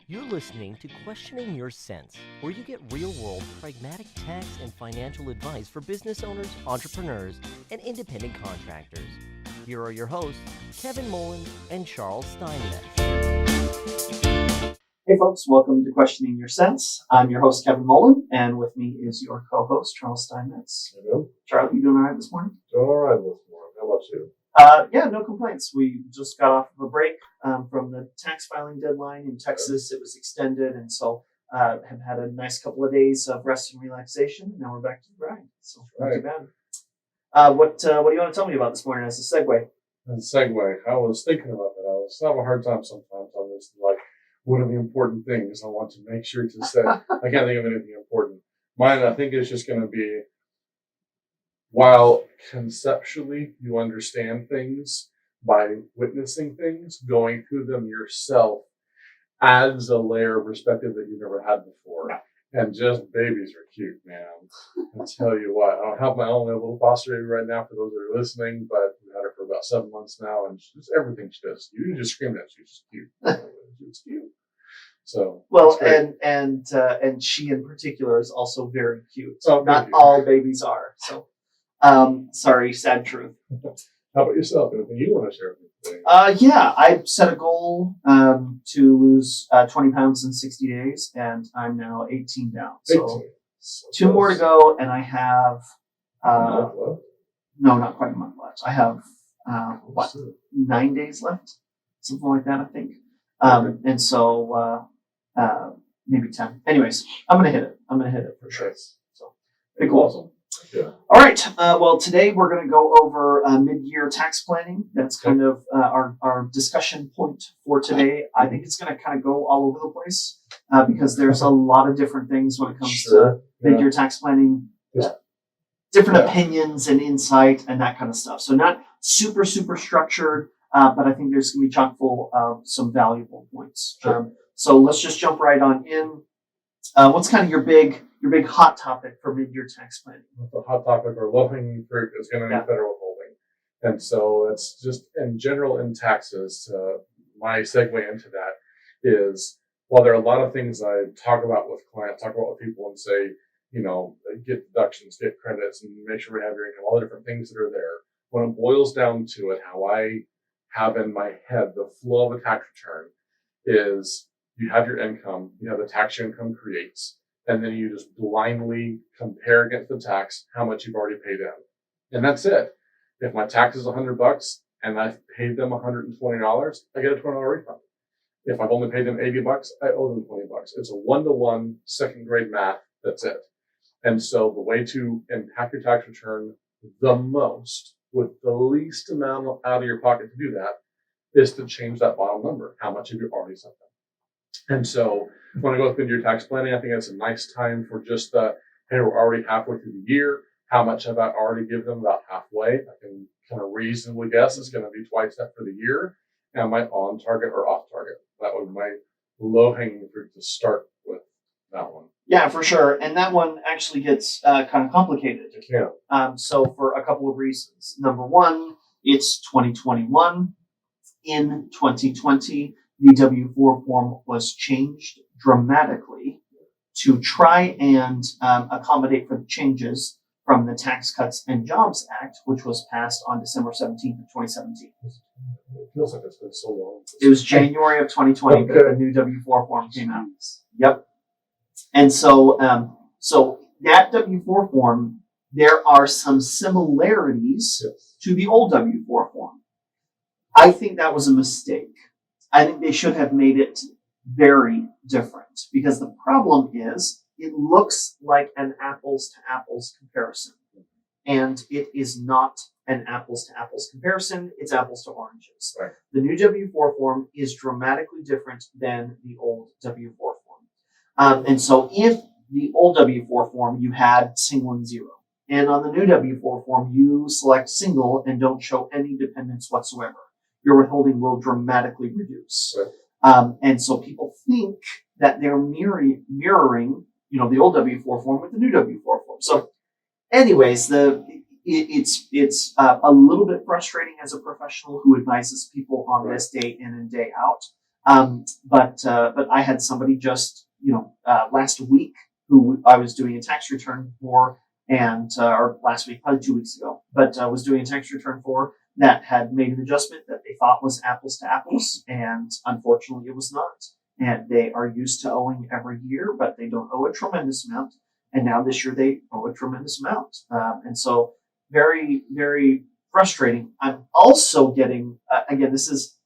You're listening to Questioning Your Sense, where you get real-world, pragmatic tax and financial advice for business owners, entrepreneurs, and independent contractors. Here are your hosts, Kevin Molen and Charles Steinmetz. Hey folks, welcome to Questioning Your Sense. I'm your host, Kevin Molen, and with me is your co-host, Charles Steinmetz. Hello. Charlie, you doing all right this morning? Doing all right this morning. How about you? Yeah, no complaints. We just got off of a break from the tax filing deadline in Texas. It was extended, and so have had a nice couple of days of rest and relaxation. And now we're back to the grind. So not too bad. What do you want to tell me about this morning as a segue? As a segue, I was thinking about that. I was having a hard time sometimes on this. Like, what are the important things I want to make sure to say? I can't think of anything important. Mine, I think, is just going to be, while conceptually you understand things by witnessing things, going through them yourself adds a layer of perspective that you've never had before. And just babies are cute, man. I tell you what, I have my own little foster baby right now for those that are listening, but we've had her for about 7 months now, and she's everything she does. You can just scream at she's cute. It's cute. So Well, and she in particular is also very cute. Oh, Not all babies are. So, sorry, sad truth. How about yourself? Anything you want to share with me today? Yeah, I set a goal to lose 20 pounds in 60 days, and I'm now 18 down. So 2 more to go, and I have no, not quite a month left. I have 9 days left, something like that, I think. And so maybe 10. Anyways, I'm gonna hit it. I'm gonna hit it for sure. So pretty cool. Awesome. Yeah. All right. Well, today we're going to go over mid-year tax planning. That's kind of our discussion point for today. I think it's going to kind of go all over the place because there's a lot of different things when it comes to mid-year tax planning, different opinions and insight and that kind of stuff. So not super structured, but I think there's going to be chock full of some valuable points. Sure. So let's just jump right on in. What's kind of your big hot topic for mid-year tax planning? The hot topic or low-hanging fruit is going to be federal withholding. And so that's just in general in taxes. My segue into that is, while there are a lot of things I talk about with clients, talk about with people and say, you know, get deductions, get credits, and make sure we have your income, all the different things that are there. When it boils down to it, how I have in my head the flow of a tax return is, you have your income, you have the tax your income creates, and then you just blindly compare against the tax how much you've already paid in. And that's it. If my tax is $100 and I've paid them $120, I get a $20 refund. If I've only paid them $80, I owe them $20. It's a 1-to-1 second grade math. That's it. And so the way to impact your tax return the most with the least amount out of your pocket to do that is to change that bottom number. How much have you already sent them? And so when I go through your tax planning, I think that's a nice time for just hey, we're already halfway through the year. How much have I already given them? About halfway. I can kind of reasonably guess it's going to be twice that for the year. Am I on target or off target? That would be my low-hanging fruit to start with that one. Yeah, for sure. And that one actually gets kind of complicated. It can. So for a couple of reasons. Number one, it's 2021. In 2020, the W-4 form was changed dramatically to try and accommodate for the changes from the Tax Cuts and Jobs Act, which was passed on December 17th of 2017. It feels like it's been so long. It was January of 2020 that the new W-4 form came out. Yep. And so that W-4 form, there are some similarities to the old W-4 form. I think that was a mistake. I think they should have made it very different because the problem is it looks like an apples to apples comparison, and it is not an apples to apples comparison. It's apples to oranges. Right. The new W-4 form is dramatically different than the old W-4 form. And so if the old W-4 form, you had single and zero, and on the new W-4 form, you select single and don't show any dependents whatsoever, your withholding will dramatically reduce. Right. And so people think that they're mirroring, the old W-4 form with the new W-4 form. So anyways, it's a little bit frustrating as a professional who advises people on this day in and day out. But I had somebody just, last week who I was doing a tax return for, and or last week, probably 2 weeks ago, but was doing a tax return for that had made an adjustment that they thought was apples to apples, and unfortunately it was not. And they are used to owing every year, but they don't owe a tremendous amount. And now this year they owe a tremendous amount. And so very, very frustrating. I'm also getting, again, this is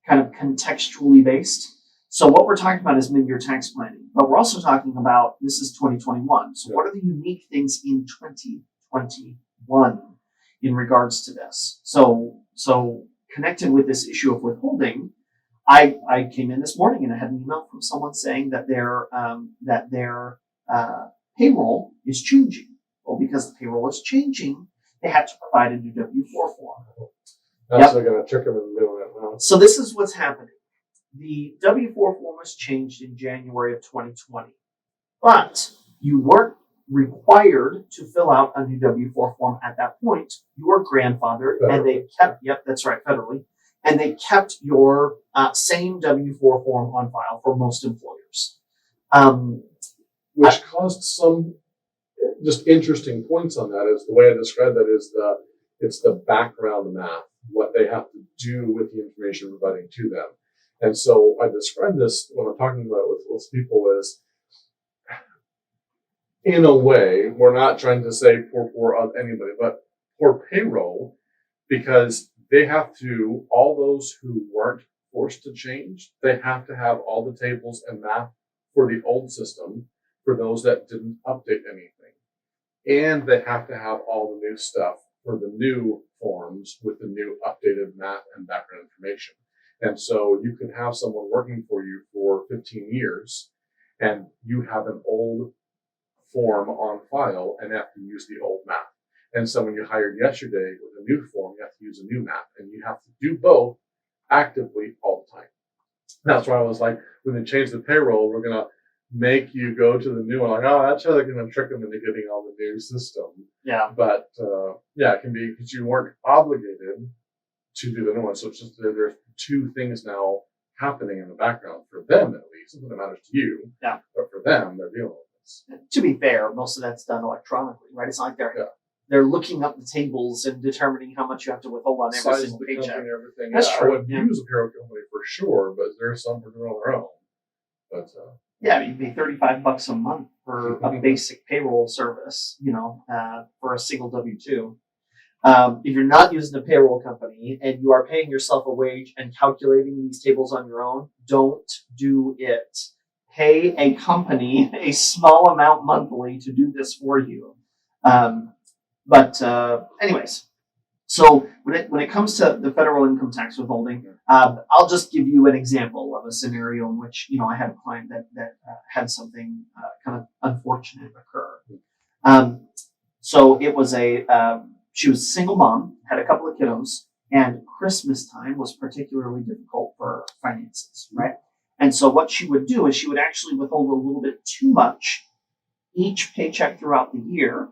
kind of contextually based. So what we're talking about is mid-year tax planning, but we're also talking about, this is 2021. So what are the unique things in 2021 in regards to this? So connected with this issue of withholding, I came in this morning and I had an email from someone saying that their payroll is changing. Well, because the payroll is changing, they have to provide a new W-4 form. That's going to trick them into doing it now. So this is what's happening. The W-4 form was changed in January of 2020, but you weren't required to fill out a new W-4 form at that point. You were grandfathered, and they kept, that's right, federally, and they kept your same W-4 form on file for most employers. Which caused some just interesting points on that. Is the way I describe that is it's the background math, what they have to do with the information providing to them. And so I describe this when I'm talking about it with people is, in a way, we're not trying to say poor anybody, but poor payroll, because they have to, all those who weren't forced to change, they have to have all the tables and math for the old system for those that didn't update anything. And they have to have all the new stuff for the new forms with the new updated math and background information. And so you can have someone working for you for 15 years and you have an old form on file and have to use the old math. And so when you hired yesterday with a new form, you have to use a new math, and you have to do both actively all the time. That's why I was like, when they change the payroll, we're going to make you go to the new one. Like, oh, that's how they're going to trick them into getting all the new system. Yeah. But it can be because you weren't obligated to do the new one. So it's just there's two things now happening in the background for them, at least. Something that matters to you. Yeah. But for them, they're dealing with this. To be fair, most of that's done electronically, right? It's not like they're looking up the tables and determining how much you have to withhold on every single paycheck. And everything. That's true. I would use a payroll company for sure, but there's some for doing on their own. But you pay $35 a month for a basic payroll service, for a single W-2. If you're not using a payroll company and you are paying yourself a wage and calculating these tables on your own, don't do it. Pay a company a small amount monthly to do this for you. Anyways, so when it comes to the federal income tax withholding, I'll just give you an example of a scenario in which, I had a client that had something kind of unfortunate occur. So it was she was a single mom, had a couple of kiddos, and Christmas time was particularly difficult for finances, right? And so what she would do is she would actually withhold a little bit too much each paycheck throughout the year.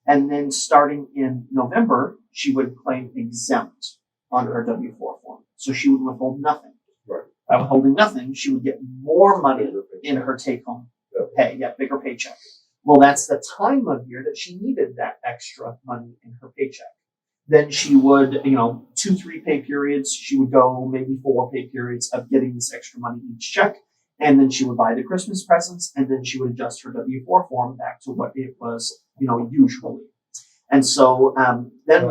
And then starting in November, she would claim exempt on her W-4 form. So she would withhold nothing. Right. By withholding nothing, she would get more money in her take-home pay, bigger paycheck. Well, that's the time of year that she needed that extra money in her paycheck. Then she would, 2-3 pay periods, she would go maybe 4 pay periods of getting this extra money each check. And then she would buy the Christmas presents, and then she would adjust her W-4 form back to what it was, usually. And so then...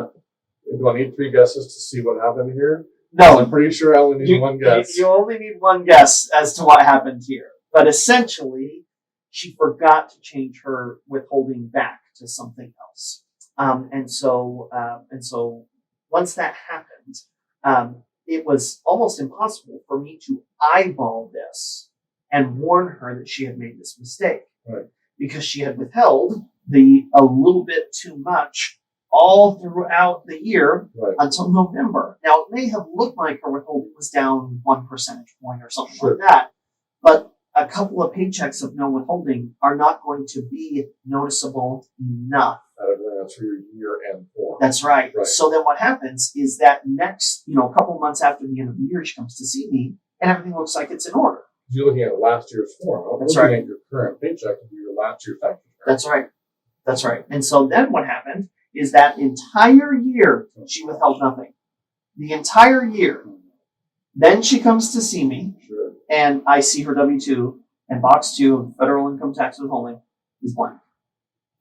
Do I need 3 guesses to see what happened here? No. I'm pretty sure I only need one guess. You only need one guess as to what happened here. But essentially, she forgot to change her withholding back to something else. And so once that happened, it was almost impossible for me to eyeball this and warn her that she had made this mistake. Right. Because she had withheld a little bit too much all throughout the year until November. Now, it may have looked like her withholding was down 1 percentage point or something like that, but a couple of paychecks of no withholding are not going to be noticeable enough. That's for your year-end form. That's right. So then what happens is that next, a couple months after the end of the year, she comes to see me and everything looks like it's in order. You're looking at last year's form. I'm That's looking right. at your current paycheck to do your last year's tax return. That's right. That's right. And so then what happened is that entire year she withheld nothing. The entire year. Then she comes to see me, Sure. and I see her W-2, and box 2 of federal income tax withholding is blank.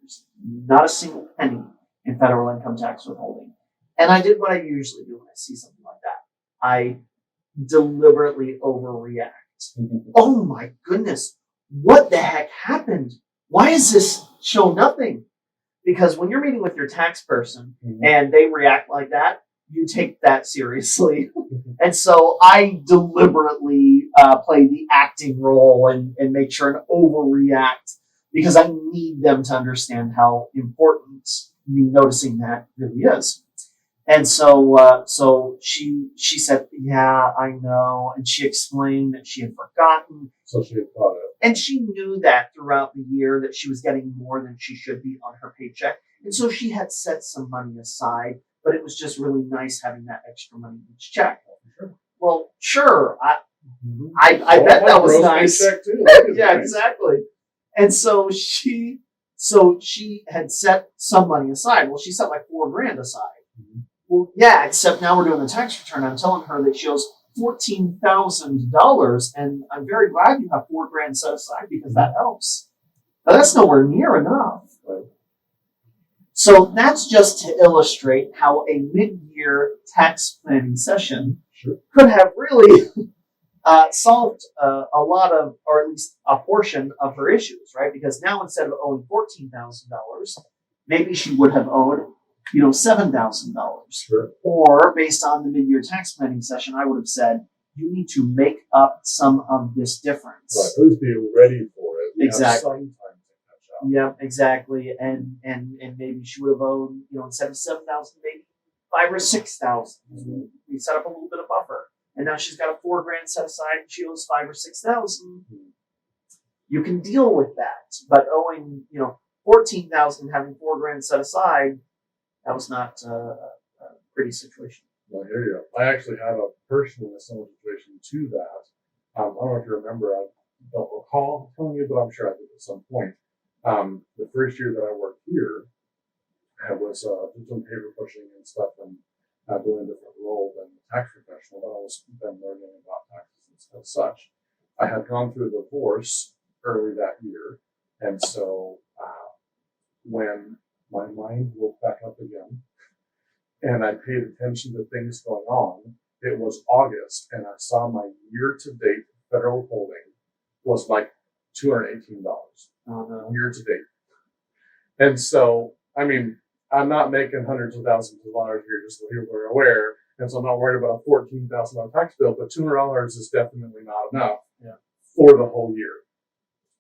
There's not a single penny in federal income tax withholding. And I did what I usually do when I see something like that. I deliberately overreact. Oh my goodness, what the heck happened? Why is this show nothing? Because when you're meeting with your tax person and they react like that, you take that seriously. And so I deliberately play the acting role and make sure and overreact because I need them to understand how important me noticing that really is. And so she said, yeah, I know. And she explained that she had forgotten. So she had thought it. And she knew that throughout the year that she was getting more than she should be on her paycheck. And so she had set some money aside, but it was just really nice having that extra money each check. Sure. Well, sure. I bet that was nice. Yeah, nice. Exactly. And so she had set some money aside. Well, she set like $4,000 aside. Well, yeah, except now we're doing the tax return. I'm telling her that she owes $14,000, and I'm very glad you have $4,000 set aside because that helps. But that's nowhere near enough. Right. So that's just to illustrate how a mid-year tax planning session could have really solved a lot of, or at least a portion of her issues, right? Because now instead of owing $14,000, maybe she would have owed $7,000. Sure. Or based on the mid-year tax planning session, I would have said, you need to make up some of this difference. Right. At least be ready for it. Exactly. Yeah, exactly. And maybe she would have owed, instead of $7,000, maybe $5,000 or $6,000. We set up a little bit of buffer. And now she's got a $4,000 set aside and she owes $5,000 or $6,000. You can deal with that. But owing, $14,000, having $4,000 set aside, that was not a pretty situation. Well, here you go. I actually had a person in a similar situation to that. I don't know if you remember. I don't recall telling you, but I'm sure I did at some point. The first year that I worked here, I was doing paper pushing and stuff and doing a different role than the tax professional, but I was then learning about taxes and such. I had gone through a divorce early that year, and so when my mind woke back up again, and I paid attention to things going on. It was August, and I saw my year-to-date federal withholding was like $218 year to date. And so, I mean, I'm not making hundreds of thousands of dollars a year, just so people are aware. And so I'm not worried about a $14,000 tax bill, but $200 is definitely not enough for the whole year.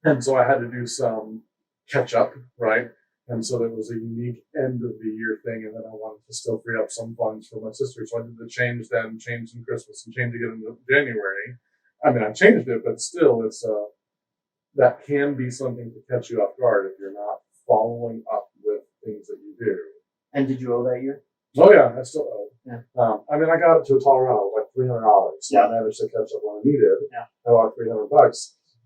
And so I had to do some catch up, right? And so there was a unique end of the year thing, and then I wanted to still free up some funds for my sister. So I did the change in Christmas, and change again in January. I mean, I changed it, but still, it's that can be something to catch you off guard if you're not following up with things that you do. And did you owe that year? Oh yeah, I still owe. Yeah. I mean, I got it to a tolerable, like $300. So I managed to catch up when I needed. Yeah. I owe $300.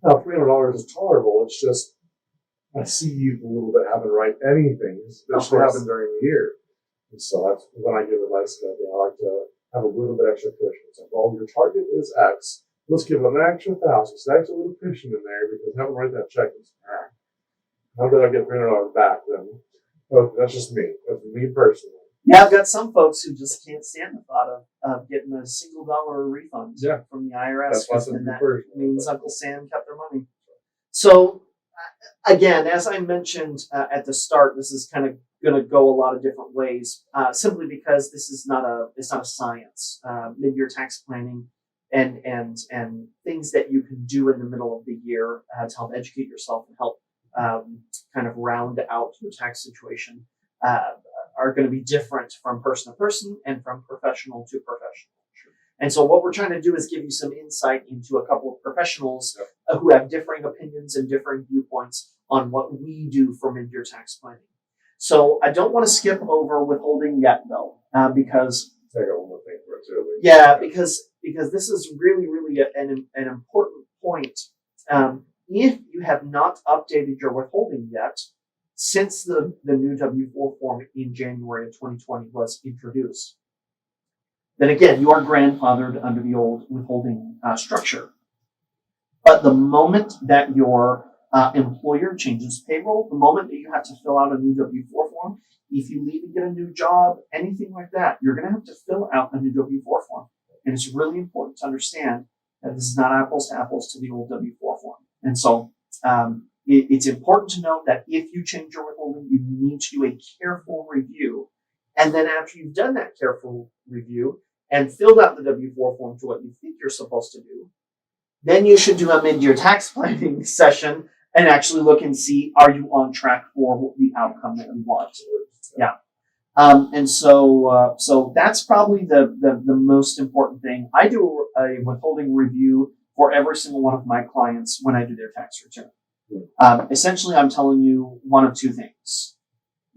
Now, $300 is tolerable. It's just I see you a little bit haven't write anything that should happen during the year. And so that's when I give advice to that. I like to have a little bit extra cushion. It's like, well, your target is X. Let's give them an extra 1,000. So that's a little cushion in there because having to write that check is, how did I get $300 back then? Oh, that's just me. That's me personally. Yeah, I've got some folks who just can't stand the thought of getting a single dollar refund from the IRS. That's why some that person means Uncle Sam kept their money. So, again, as I mentioned at the start, this is kind of going to go a lot of different ways, simply because this is not a science. Mid-year tax planning and things that you can do in the middle of the year to help educate yourself and help kind of round out your tax situation are going to be different from person to person and from professional to professional. And so what we're trying to do is give you some insight into a couple of professionals who have differing opinions and differing viewpoints on what we do for mid-year tax planning. So I don't want to skip over withholding yet, though, because I got one more thing for it too. because this is really, really really an important point. If you have not updated your withholding yet, since the new W-4 form in January of 2020 was introduced, then again, you are grandfathered under the old withholding structure. But the moment that your employer changes payroll, the moment that you have to fill out a new W-4 form, if you leave and get a new job, anything like that, you're going to have to fill out a new W-4 form. And it's really important to understand that this is not apples to apples to the old W-4 form. And so it's important to note that if you change your withholding, you need to do a careful review. And then after you've done that careful review and filled out the W-4 form to what you think you're supposed to do, then you should do a mid-year tax planning session and actually look and see, are you on track for the outcome that you want? Yeah. And so that's probably the most important thing. I do a withholding review for every single one of my clients when I do their tax return. Essentially, I'm telling you one of two things.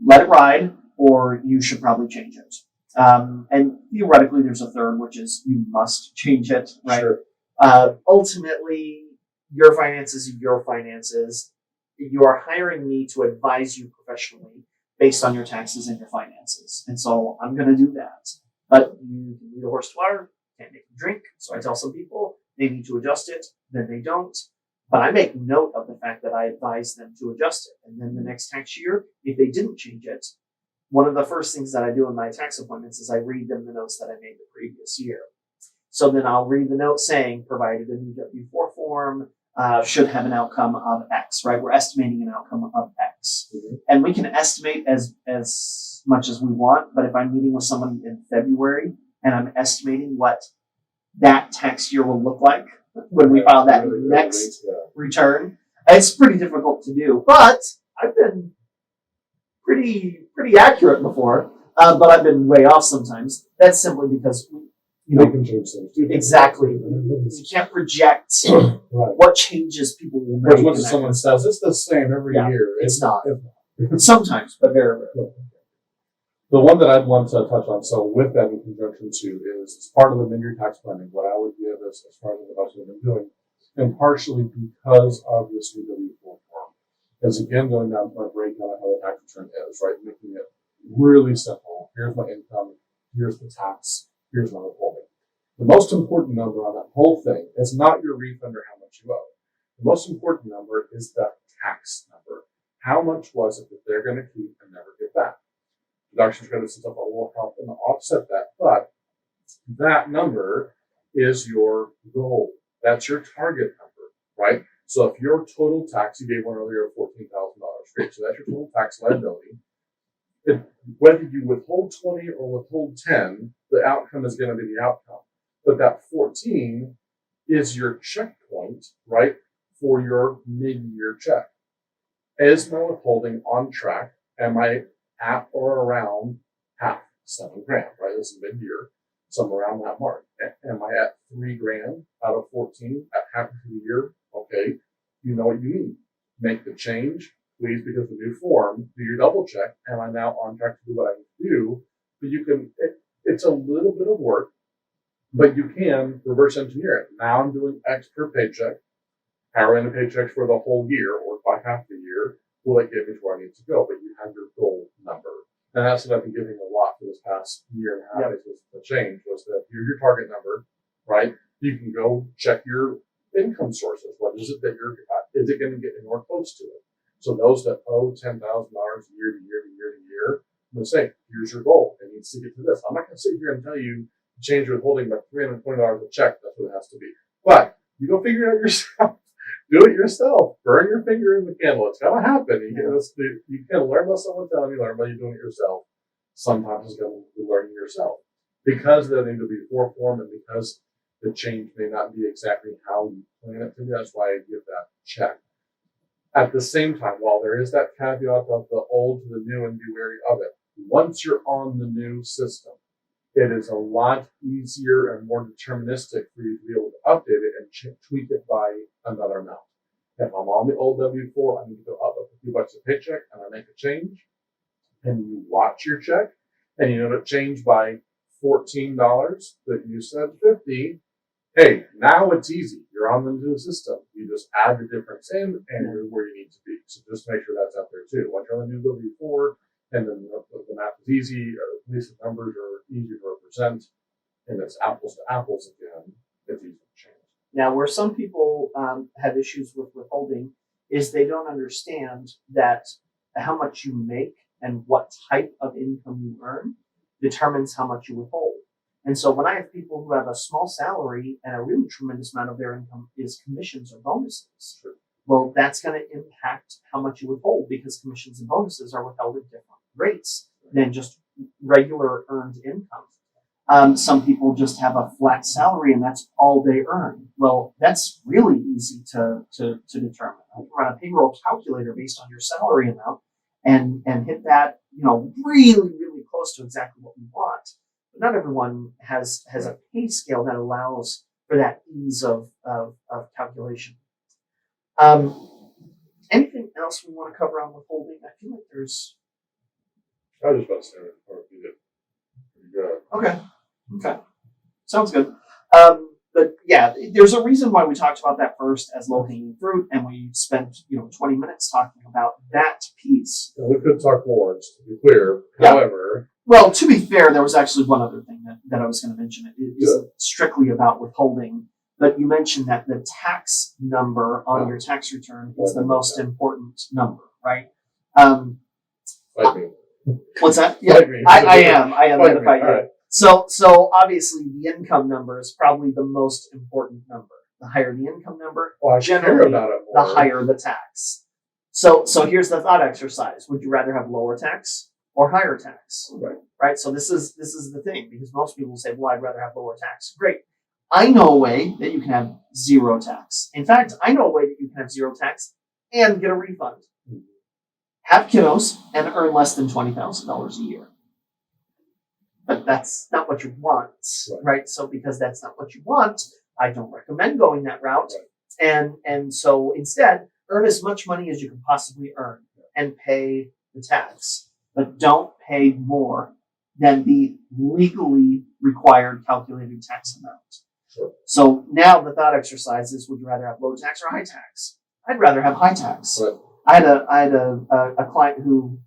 Let it ride, or you should probably change it. And theoretically, there's a third, which is you must change it, right? Sure. Ultimately, your finances are your finances. You are hiring me to advise you professionally based on your taxes and your finances. And so I'm going to do that. But you can lead a horse to water, can't make them drink. So I tell some people they need to adjust it, then they don't. But I make note of the fact that I advise them to adjust it. And then the next tax year, if they didn't change it, one of the first things that I do in my tax appointments is I read them the notes that I made the previous year. So then I'll read the note saying, provided a new W-4 form, should have an outcome of X, right? We're estimating an outcome of X. Mm-hmm. And we can estimate as much as we want, but if I'm meeting with somebody in February and I'm estimating what that tax year will look like when we file that next return, it's pretty difficult to do. But I've been pretty accurate before, but I've been way off sometimes. That's simply because they can change things too. Exactly. You can't project what changes people will make. As much as someone says it's the same every year, it's not. Sometimes, but very rarely. The one that I'd want to touch on, so with that in conjunction too, is as part of the mid-year tax planning, what I would give as far as the budget I've been doing, and partially because of this new W-4 form, is again going down to my breakdown of how the tax return is, right? Making it really simple. Here's my income, here's the tax, here's my withholding. The most important number on that whole thing is not your refund or how much you owe. The most important number is the tax number. How much was it that they're going to keep and never get back? Deductions, credits, and stuff will help them offset that, but that number is your goal. That's your target number, right? So if your total tax, you gave one earlier of $14,000, great. So that's your total tax liability. Whether you withhold 20 or withhold 10, the outcome is going to be the outcome. But that 14 is your checkpoint, right, for your mid-year check. Is my withholding on track? Am I at or around half, $7,000, right? This is mid-year, somewhere around that mark. Am I at $3,000 out of 14 at half of the year? Okay, you know what you need. Make the change, please, because the new form, do your double check. Am I now on track to do what I need to do? But you can, it's a little bit of work, but you can reverse engineer it. Now I'm doing X per paycheck. How are the paychecks for the whole year or by half the year? Will that get me to where I need to go? But you have your goal number. And that's what I've been giving a lot for this past year and a half. Yep. The change was that here's your target number, right? You can go check your income sources. What is it that is it going to get anywhere close to it? So those that owe $10,000 year to year to year to year, I'm going to say, here's your goal. It needs to get to this. I'm not going to sit here and tell you to change your withholding by $320 a check. That's what it has to be. But you go figure it out yourself. Do it yourself. Burn your finger in the candle. It's going to happen. You can learn by someone telling you, learn by you doing it yourself. Sometimes it's going to be learning yourself. Because of the W-4 form and because the change may not be exactly how you plan it to be, that's why I give that check. At the same time, while there is that caveat of the old to the new and be wary of it, once you're on the new system, it is a lot easier and more deterministic for you to be able to update it and tweak it by another amount. If I'm on the old W-4, I need to go up a few bucks a paycheck and I make a change, and you watch your check, and you know it changed by $14 that you said $50, hey, now it's easy. You're on the new system. You just add the difference in and you're where you need to be. So just make sure that's out there too. Once you're on the new W4, and then the math is easy, or at least the numbers are easy to represent, and it's apples to apples again, it's easy to change. Now, where some people have issues with withholding is they don't understand that how much you make and what type of income you earn determines how much you withhold. And so when I have people who have a small salary and a really tremendous amount of their income is commissions or bonuses, Sure. well, that's going to impact how much you withhold because commissions and bonuses are withheld at different rates than just regular earned income. Some people just have a flat salary and that's all they earn. Well, that's really easy to determine. You run a payroll calculator based on your salary amount and hit that, really, really close to exactly what we want. But not everyone has a pay scale that allows for that ease of calculation. Anything else we want to cover on withholding? I feel like there's. I was just about to say it, or you did pretty good. Okay. Sounds good. But yeah, there's a reason why we talked about that first as low-hanging fruit, and we spent 20 minutes talking about that piece. And we could talk more, just to be clear. Yeah. However, well, to be fair, there was actually one other thing that I was going to mention. It isn't strictly about withholding, but you mentioned that the tax number on your tax return is the most important number, right? like me. What's that? Yeah, Like me. I am. I Like identify me. you. All right. So obviously the income number is probably the most important number. The higher the income number, Well, I care generally about it the more. higher the tax. So here's the thought exercise. Would you rather have lower tax or higher tax? Right? So this is the thing, because most people say, well, I'd rather have lower tax. Great. I know a way that you can have zero tax. In fact, I know a way that you can have zero tax and get a refund. Have kiddos and earn less than $20,000 a year. But that's not what you want, right? So because that's not what you want, I don't recommend going that route. And so instead, earn as much money as you can possibly earn and pay the tax. But don't pay more than the legally required calculated tax amount. Sure. So now the thought exercise is, would you rather have low tax or high tax? I'd rather have high tax. Right. I had a client who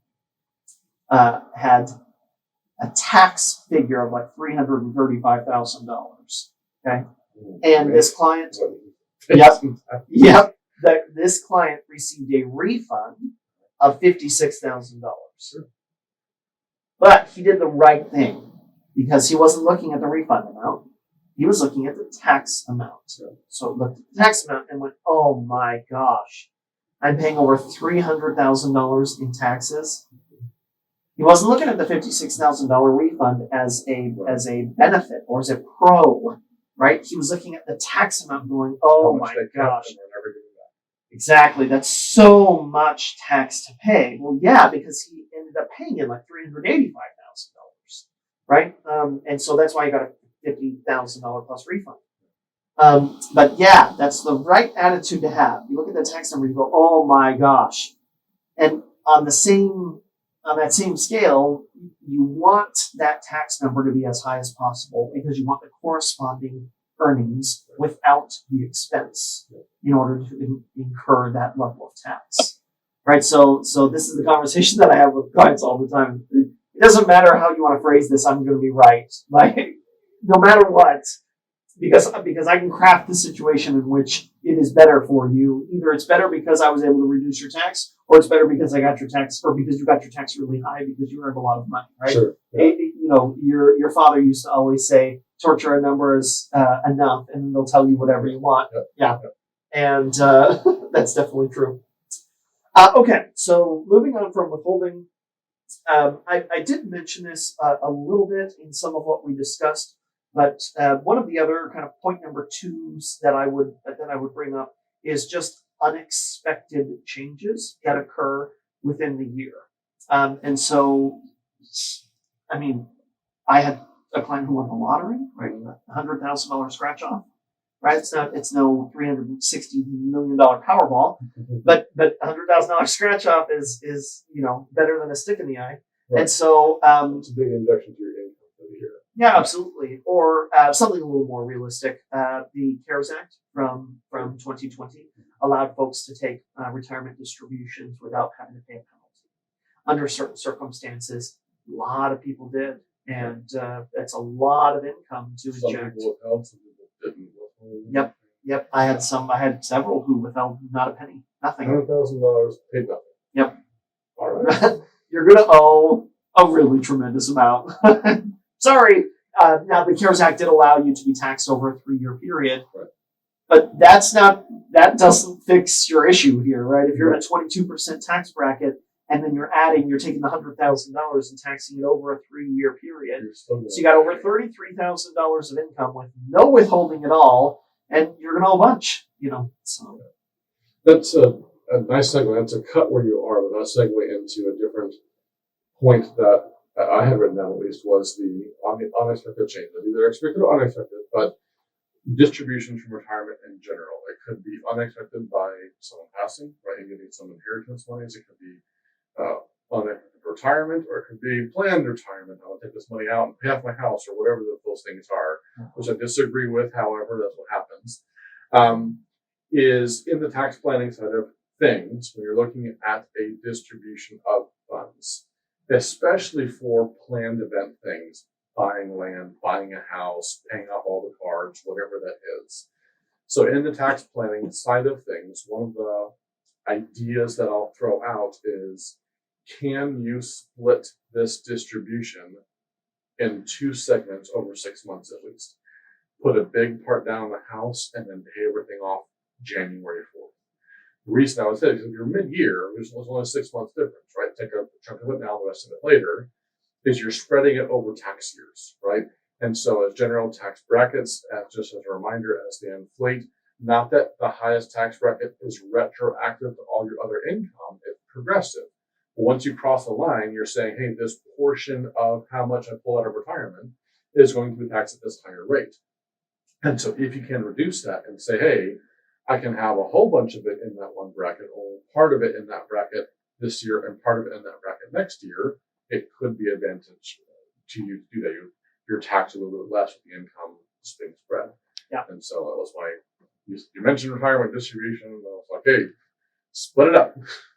had a tax figure of like $335,000. Okay, and this client, this client received a refund of $56,000. Sure. But he did the right thing because he wasn't looking at the refund amount. He was looking at the tax amount. So looked at the tax amount and went, oh my gosh, I'm paying over $300,000 in taxes. He wasn't looking at the $56,000 refund as a benefit or as a pro, right? He was looking at the tax amount going, oh my gosh. Exactly. That's so much tax to pay. Well, yeah, because he ended up paying in like $385,000, right? And so that's why he got a $50,000 plus refund. But yeah, that's the right attitude to have. You look at the tax number, you go, oh my gosh. And on that same scale, you want that tax number to be as high as possible because you want the corresponding earnings without the expense in order to incur that level of tax, right? So this is the conversation that I have with clients all the time. It doesn't matter how you want to phrase this, I'm going to be right. Like, no matter what, because I can craft the situation in which it is better for you. Either it's better because I was able to reduce your tax, or it's better because I got your tax, or because you got your tax really high because you earned a lot of money, right? Sure. Yeah. Your father used to always say, torture a number is enough, and they'll tell you whatever you want. Yeah. And that's definitely true. Okay, so moving on from withholding, I did mention this a little bit in some of what we discussed, but one of the other kind of point number twos that I would bring up is just unexpected changes that occur within the year. And so, I mean, I had a client who won the lottery, right? $100,000 scratch off, right? It's no $360 million Powerball, but $100,000 scratch off is better than a stick in the eye. Right. And so, it's a big injection to your income for the year. Yeah, absolutely. Or something a little more realistic. The CARES Act from 2020 allowed folks to take retirement distributions without having to pay a penalty. Under certain circumstances, a lot of people did, and that's a lot of income to Some inject. people withheld, some people didn't withhold. Yep. I had several who withheld not a penny, nothing. $100,000 paid nothing. Yep. All right. You're going to owe a really tremendous amount. Sorry. Now, the CARES Act did allow you to be taxed over a 3-year period. Right. But that doesn't fix your issue here, right? If you're in a 22% tax bracket and then you're taking the $100,000 and taxing it over a 3-year period. So you got over $33,000 of income with no withholding at all, and you're going to owe a bunch, so. That's a nice segue. That's a cut where you are, but that segue into a different point that I had written down at least was the unexpected changes, either expected or unexpected, but distributions from retirement in general. It could be unexpected by someone passing, right, and getting some inheritance monies. It could be unexpected retirement, or it could be planned retirement. I'll take this money out and pay off my house, or whatever those things are, which I disagree with. However, that's what happens. Is in the tax planning side of things, when you're looking at a distribution of funds, especially for planned event things, buying land, buying a house, paying off all the cards, whatever that is. So in the tax planning side of things, one of the ideas that I'll throw out is, can you split this distribution in 2 segments over 6 months at least? Put a big part down on the house and then pay everything off January 4th. The reason I would say is if you're mid-year, there's only a 6 months difference, right? Take a chunk of it now, the rest of it later, is you're spreading it over tax years, right? And so as general tax brackets, just as a reminder, as they inflate, not that the highest tax bracket is retroactive to all your other income, it's progressive. But once you cross the line, you're saying, hey, this portion of how much I pull out of retirement is going to be taxed at this higher rate. And so if you can reduce that and say, hey, I can have a whole bunch of it in that one bracket, or part of it in that bracket this year and part of it in that bracket next year, it could be advantage to you to do that. You're taxed a little bit less with the income just being spread. Yeah. And so that was you mentioned retirement distribution, and I was like, hey, split it up.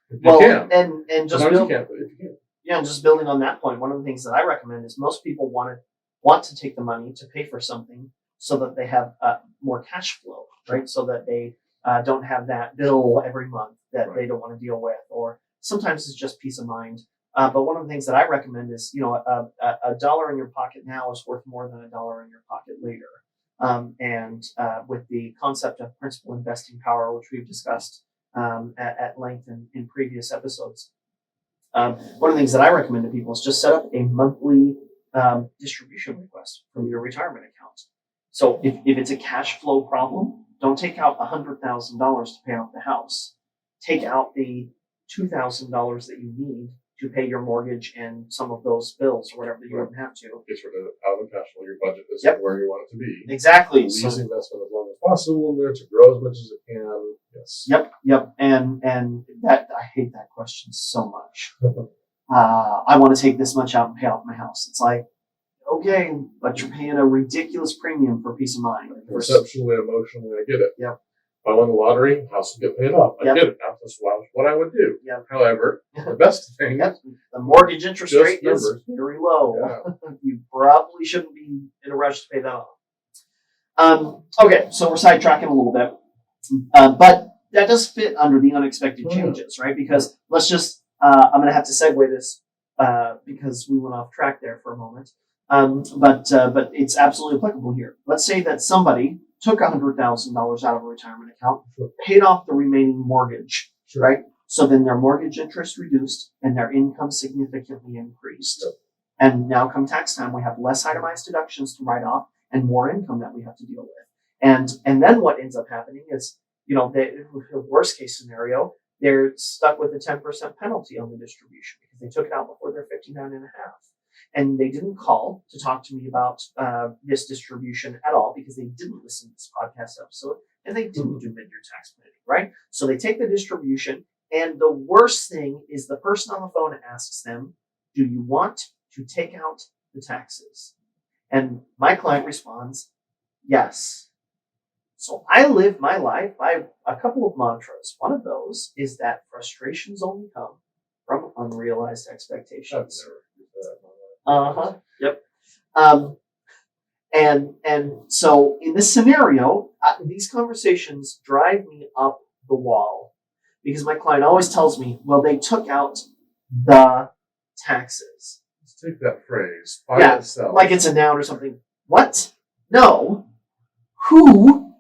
If you can. And just Sometimes you can't, but if you can. Yeah, and just building on that point, one of the things that I recommend is most people want to take the money to pay for something so that they have more cash flow, right? So that they don't have that bill every month that they don't want to deal with, or sometimes it's just peace of mind. But one of the things that I recommend is, a dollar in your pocket now is worth more than a dollar in your pocket later. And with the concept of principal investing power, which we've discussed at length in previous episodes, one of the things that I recommend to people is just set up a monthly distribution request from your retirement account. So if it's a cash flow problem, don't take out $100,000 to pay off the house. Take out the $2,000 that you need to pay your mortgage and some of those bills or whatever that you wouldn't have to. Get rid of out of the cash flow. Your budget is where you want it to be. Exactly. Lease investment as long as possible in there to grow as much as it can. Yes. Yep. And that, I hate that question so much. I want to take this much out and pay off my house. It's like, okay, but you're paying a ridiculous premium for peace of mind. Conceptually, emotionally, I get it. Yep. If I won the lottery, house would get paid off. I get it. That's what I would do. Yep. However, the best thing, the mortgage interest rate is very low. Yeah. You probably shouldn't be in a rush to pay that off. Okay, so we're sidetracking a little bit, but that does fit under the unexpected changes, right? Because let's just, I'm going to have to segue this because we went off track there for a moment. But it's absolutely applicable here. Let's say that somebody took $100,000 out of a retirement account, paid off the remaining mortgage, right? So then their mortgage interest reduced and their income significantly increased. Yep. And now come tax time, we have less itemized deductions to write off and more income that we have to deal with. And then what ends up happening is, the worst case scenario, they're stuck with a 10% penalty on the distribution because they took it out before they're 59 and a half. And they didn't call to talk to me about this distribution at all because they didn't listen to this podcast episode and they didn't do mid-year tax planning, right? So they take the distribution, and the worst thing is the person on the phone asks them, do you want to take out the taxes? And my client responds, yes. So I live my life by a couple of mantras. One of those is that frustrations only come from unrealized expectations. Yep. And so in this scenario, these conversations drive me up the wall because my client always tells me, well, they took out the taxes. Let's take that phrase by itself. Like it's a noun or something. What? No. Who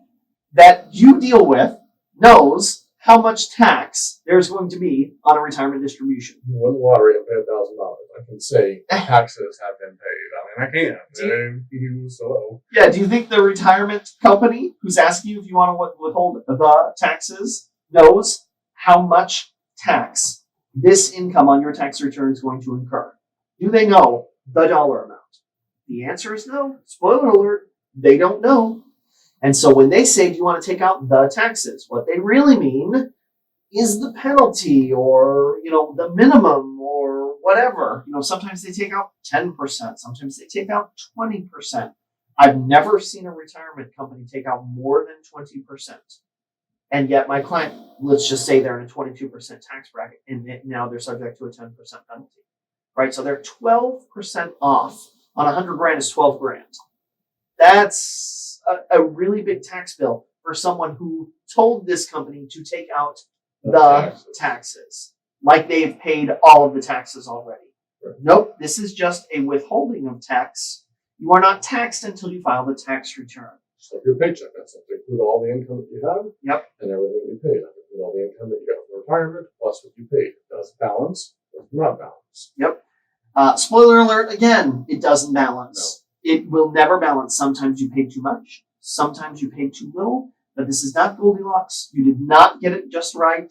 that you deal with knows how much tax there's going to be on a retirement distribution. Win the lottery and pay $1,000. I can say taxes have been paid. I mean, I can. So. Yeah. Do you think the retirement company who's asking you if you want to withhold the taxes knows how much tax this income on your tax return is going to incur? Do they know the dollar amount? The answer is no. Spoiler alert, they don't know. And so when they say, do you want to take out the taxes? What they really mean is the penalty or, the minimum or whatever. Sometimes they take out 10%. Sometimes they take out 20%. I've never seen a retirement company take out more than 20%. And yet my client, let's just say they're in a 22% tax bracket and now they're subject to a 10% penalty, right? So they're 12% off on 100 grand is 12 grand. That's a really big tax bill for someone who told this company to take out the taxes, like they've paid all of the taxes already. Right. Nope, this is just a withholding of tax. You are not taxed until you file the tax return. Just like your paycheck, that's to include all the income that you have. Yep. And everything you paid. That include all the income that you got from retirement plus what you paid. Does it balance? Does not balance? Yep. Spoiler alert, again, it doesn't balance. No. It will never balance. Sometimes you paid too much. Sometimes you paid too little. But this is not Goldilocks. You did not get it just right.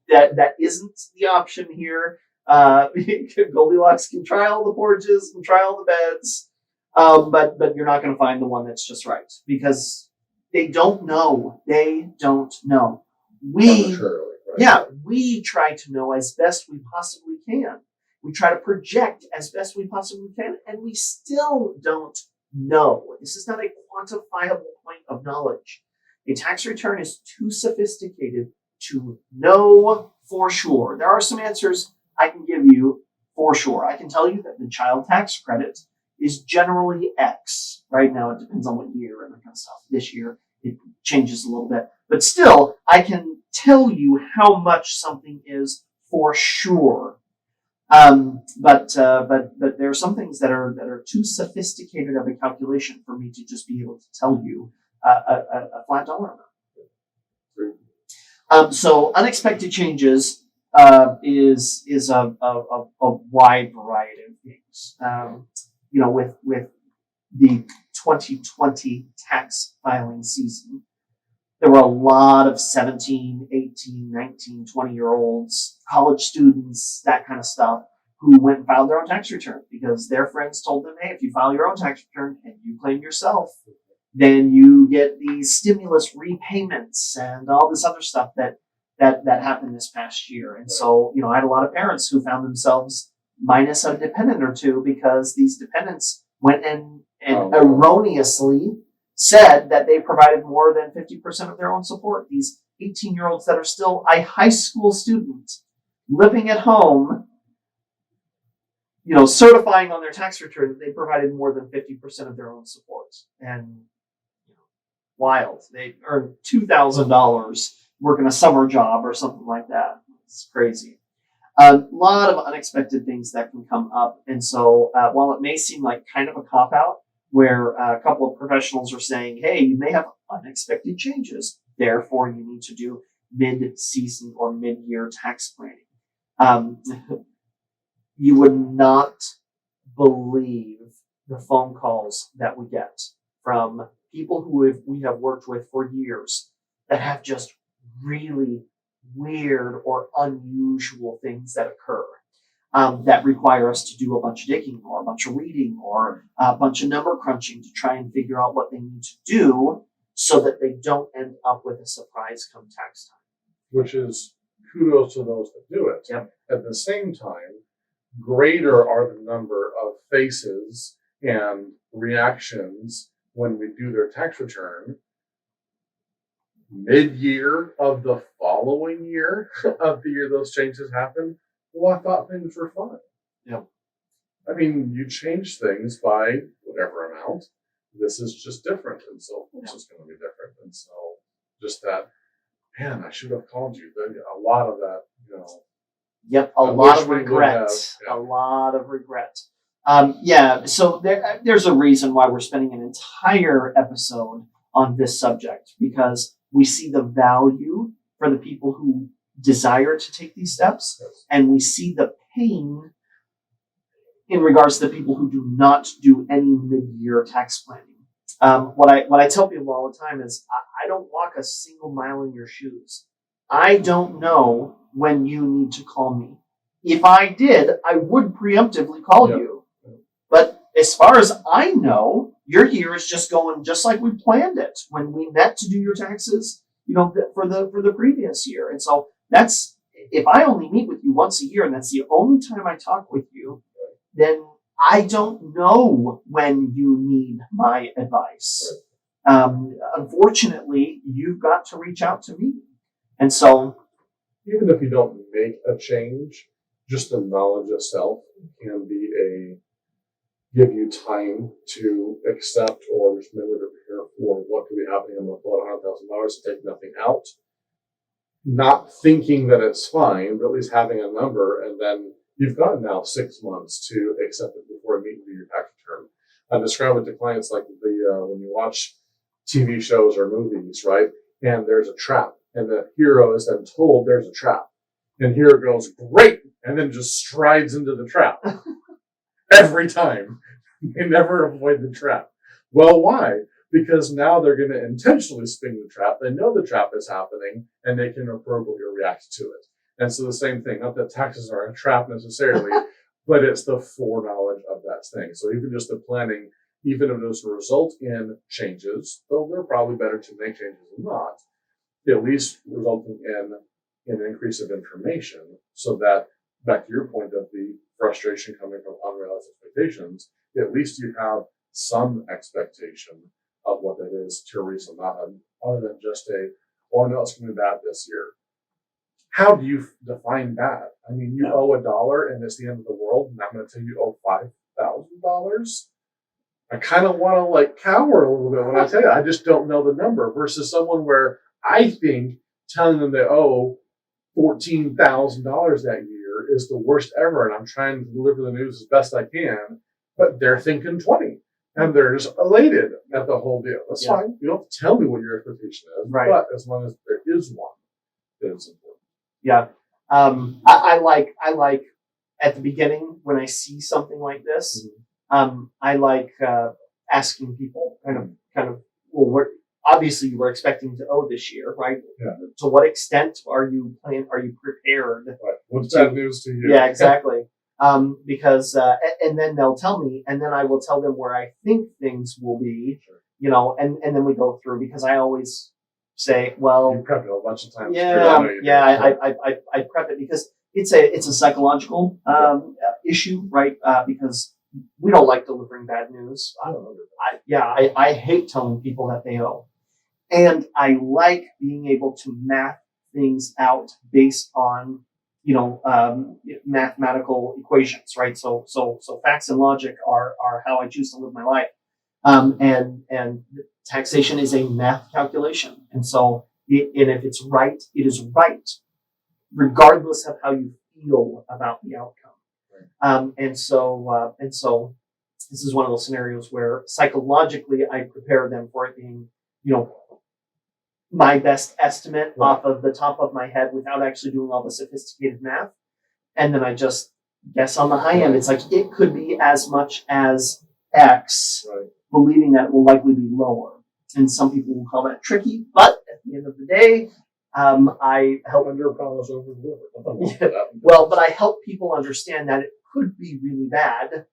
That isn't the option here. Goldilocks can try all the porridges, can try all the beds, but you're not going to find the one that's just right because they don't know. They don't know. We try to know as best we possibly can. We try to project as best we possibly can, and we still don't know. This is not a quantifiable point of knowledge. A tax return is too sophisticated to know for sure. There are some answers I can give you for sure. I can tell you that the child tax credit is generally X. Right now, it depends on what year and that kind of stuff. This year, it changes a little bit. But still, I can tell you how much something is for sure. But there are some things that are too sophisticated of a calculation for me to just be able to tell you a flat dollar amount. So unexpected changes is a wide variety of things. With the 2020 tax filing season, there were a lot of 17, 18, 19, 20-year-olds, college students, that kind of stuff, who went and filed their own tax return because their friends told them, hey, if you file your own tax return and you claim yourself, then you get these stimulus repayments and all this other stuff that happened this past year. And so, I had a lot of parents who found themselves minus a dependent or two because these dependents went and erroneously said that they provided more than 50% of their own support. These 18-year-olds that are still a high school student living at home, certifying on their tax return that they provided more than 50% of their own support. And wild. They earned $2,000 working a summer job or something like that. It's crazy. A lot of unexpected things that can come up. And so while it may seem like kind of a cop-out, where a couple of professionals are saying, hey, you may have unexpected changes, therefore you need to do mid-season or mid-year tax planning. You would not believe the phone calls that we get from people who we have worked with for years that have just really weird or unusual things that occur. That require us to do a bunch of digging or a bunch of reading or a bunch of number crunching to try and figure out what they need to do so that they don't end up with a surprise come tax time. Which is kudos to those that do it. Yep. At the same time, greater are the number of faces and reactions when we do their tax return mid-year of the following year of the year those changes happen. Well, I thought things were fine. Yeah. I mean, you change things by whatever amount. This is just different, and so this is going to be different. And so just that, man, I should have called you. A lot of that, Yep, a lot of regret. A lot of regret. So there's a reason why we're spending an entire episode on this subject, because we see the value for the people who desire to take these steps, and we see the pain in regards to the people who do not do any mid-year tax planning. What I tell people all the time is I don't walk a single mile in your shoes. I don't know when you need to call me. If I did, I would preemptively call you. But as far as I know, your year is just going just like we planned it when we met to do your taxes, for the previous year. And so that's, if I only meet with you once a year and that's the only time I talk with you, then I don't know when you need my advice. Unfortunately, you've got to reach out to me. And so, even if you don't make a change, just the knowledge itself can give you time to accept or just remember to prepare for what could be happening in the $100,000 to take nothing out. Not thinking that it's fine, but at least having a number, and then you've got now 6 months to accept it before you meet and do your tax return. I describe it to clients like when you watch TV shows or movies, right? And there's a trap, and the hero is then told there's a trap, and hero goes great, and then just strides into the trap. Every time. They never avoid the trap. Well, why? Because now they're going to intentionally spin the trap. They know the trap is happening, and they can appropriately react to it. And so the same thing, not that taxes are a trap necessarily, but it's the foreknowledge of that thing. So even just the planning, even if those result in changes, though they're probably better to make changes than not, at least resulting in an increase of information, so that, back to your point of the frustration coming from unrealized expectations, at least you have some expectation of what that is to reason on, other than just oh no, it's going to be bad this year. How do you define bad? I mean, you owe $1 and it's the end of the world, and I'm going to tell you owe $5,000. I kind of want to cower a little bit when I tell you I just don't know the number, versus someone where I think telling them they owe $14,000 that year is the worst ever, and I'm trying to deliver the news as best I can, but they're thinking 20, and they're just elated at the whole deal. That's fine. You don't have to tell me what your expectation is, right? But as long as there is one, it is important. Yeah. I like at the beginning when I see something like this, I like asking people kind of, well, obviously you were expecting to owe this year, right? Yeah. To what extent are you prepared? Right. What's bad news to you? Yeah, exactly. Because, and then they'll tell me, and then I will tell them where I think things will be, and then we go through, because I always say, well, you prep it a bunch of times. I prep it because it's a psychological, issue, right? Because we don't like delivering bad news. I hate telling people that they owe. And I like being able to map things out based on, mathematical equations, right? So facts and logic are how I choose to live my life. And taxation is a math calculation. And so, and if it's right, it is right, regardless of how you feel about the outcome. Right. And so this is one of those scenarios where psychologically I prepare them for it being, my best estimate off of the top of my head without actually doing all the sophisticated math. And then I just guess on the high end. It's like, it could be as much as X, believing that it will likely be lower. And some people will call that tricky, but at the end of the day, I help under promise over deliver. Well, but I help people understand that it could be really bad,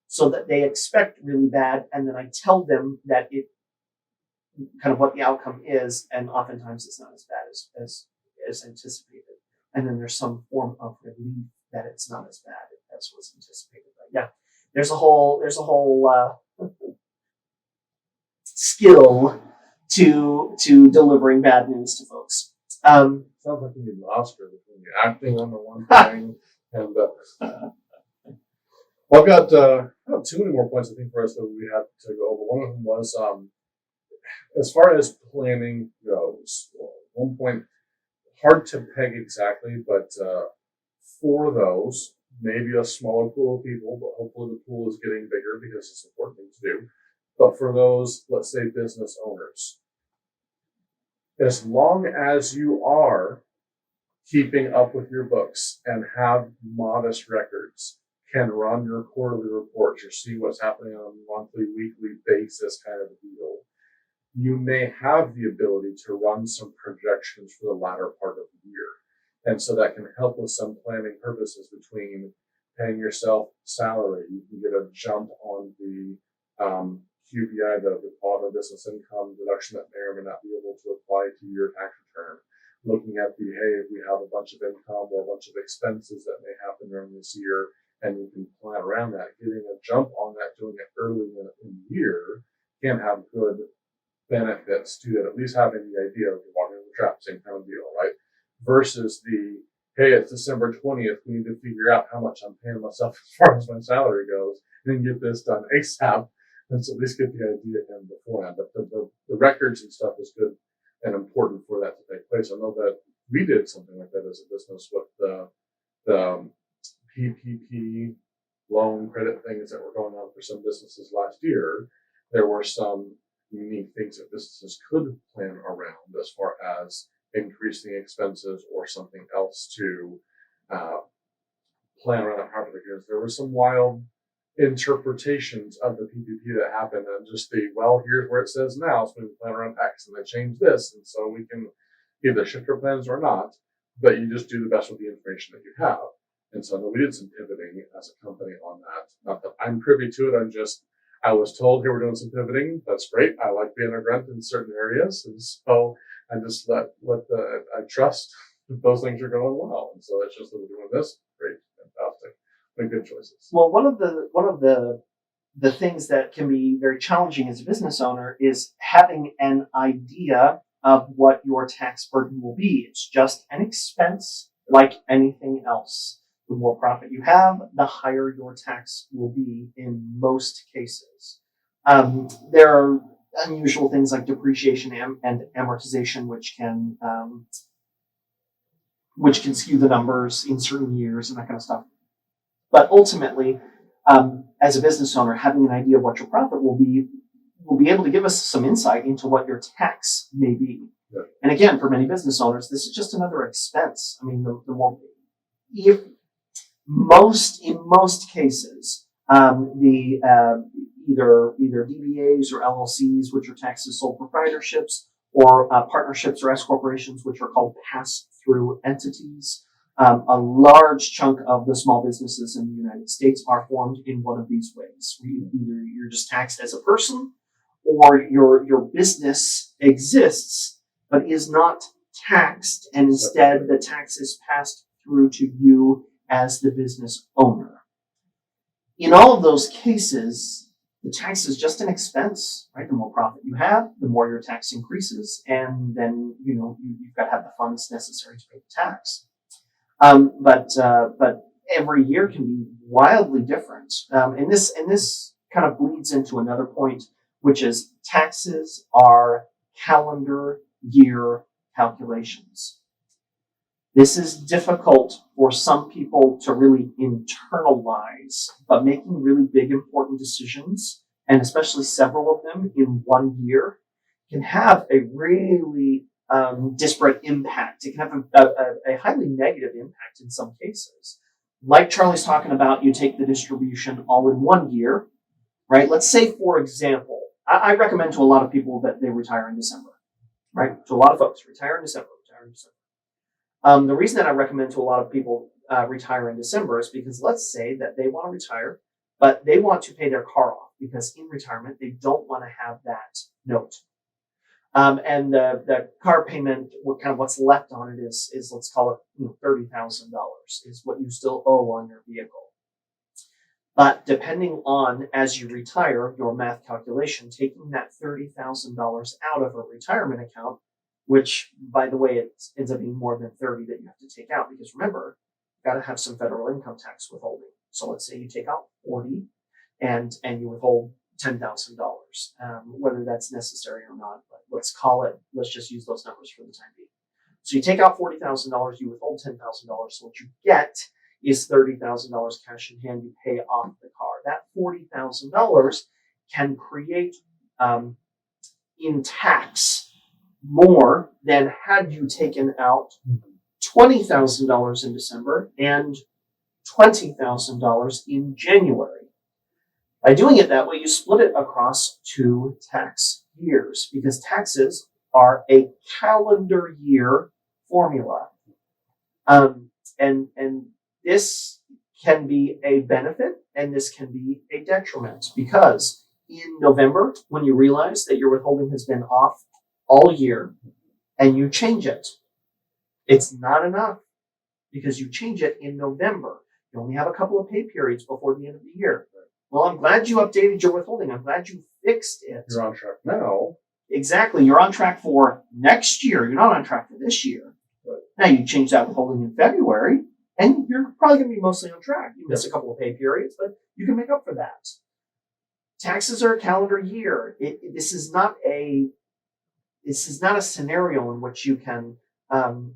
so that they expect really bad, and then I tell them that it kind of what the outcome is, and oftentimes it's not as bad as anticipated. And then there's some form of relief that it's not as bad as was anticipated. But there's a whole skill to delivering bad news to folks. Sounds like you need an Oscar between the acting on the one thing and well, I've got not too many more points I think for us that we had to go over. One of them was as far as planning goes. One point, hard to peg exactly, but for those, maybe a smaller pool of people, but hopefully the pool is getting bigger because it's an important thing to do. But for those, let's say, business owners, as long as you are keeping up with your books and have modest records, can run your quarterly reports, you see what's happening on a monthly, weekly basis kind of deal, you may have the ability to run some projections for the latter part of the year. And so that can help with some planning purposes between paying yourself salary. You can get a jump on the QBI, the auto business income deduction that may or may not be able to apply to your tax return. Looking at the, hey, if we have a bunch of income or a bunch of expenses that may happen during this year, and you can plan around that, getting a jump on that, doing it early in the year can have good benefits to that, at least having the idea of walking in the trap, same kind of deal, right? Versus the, hey, it's December 20th, we need to figure out how much I'm paying myself as far as my salary goes, and get this done ASAP. And so at least get the idea in beforehand. But the records and stuff is good and important for that to take place. I know that we did something like that as a business with the PPP loan credit things that were going on for some businesses last year. There were some unique things that businesses could plan around as far as increasing expenses or something else to plan around that properly. Because there were some wild interpretations of the PPP that happened, and just well, here's where it says now, so we can plan around X, and they changed this, and so we can either shift our plans or not, but you just do the best with the information that you have. And so we did some pivoting as a company on that. Not that I'm privy to it, I was told, here we're doing some pivoting. That's great. I like being a grunt in certain areas, and so I just I trust that those things are going well, and so it's just that we're doing this. Great, fantastic. Make good choices. Well, one of the things that can be very challenging as a business owner is having an idea of what your tax burden will be. It's just an expense like anything else. The more profit you have, the higher your tax will be in most cases. There are unusual things like depreciation and amortization, which can skew the numbers in certain years and that kind of stuff. But ultimately, as a business owner, having an idea of what your profit will be able to give us some insight into what your tax may be. Yeah. And again, for many business owners, this is just another expense. I mean, the more, in most cases, either DBAs or LLCs, which are taxed as sole proprietorships, or partnerships or S corporations, which are called pass-through entities. A large chunk of the small businesses in the United States are formed in one of these ways. Either you're just taxed as a person, or your business exists but is not taxed, and instead the tax is passed through to you as the business owner. In all of those cases, the tax is just an expense, right? The more profit you have, the more your tax increases, and then you've got to have the funds necessary to pay the tax. But every year can be wildly different. And this kind of bleeds into another point, which is taxes are calendar year calculations. This is difficult for some people to really internalize, but making really big, important decisions, and especially several of them in 1 year, can have a really disparate impact. It can have a highly negative impact in some cases. Like Charlie's talking about, you take the distribution all in 1 year, right? Let's say, for example, I recommend to a lot of people that they retire in December, right? To a lot of folks, retire in December. The reason that I recommend to a lot of people retire in December is because let's say that they want to retire, but they want to pay their car off because in retirement, they don't want to have that note. And the car payment, what's left on it is let's call it $30,000 is what you still owe on your vehicle. But depending on, as you retire, your math calculation, taking that $30,000 out of a retirement account, which, by the way, it ends up being more than 30 that you have to take out, because remember, you got to have some federal income tax withholding. So let's say you take out 40 and you withhold $10,000, whether that's necessary or not, but let's just use those numbers for the time being. So you take out $40,000, you withhold $10,000. So what you get is $30,000 cash in hand. You pay off the car. That $40,000 can create in tax more than had you taken out $20,000 in December and $20,000 in January. By doing it that way, you split it across 2 tax years, because taxes are a calendar year formula. And this can be a benefit and this can be a detriment, because in November, when you realize that your withholding has been off all year and you change it, it's not enough, because you change it in November. You only have a couple of pay periods before the end of the year. Well, I'm glad you updated your withholding. I'm glad you fixed it. You're on track now. Exactly. You're on track for next year. You're not on track for this year. Right. Now you change that withholding in February, and you're probably going to be mostly on track. You miss a couple of pay periods, but you can make up for that. Taxes are a calendar year. This is not a scenario in which you can. The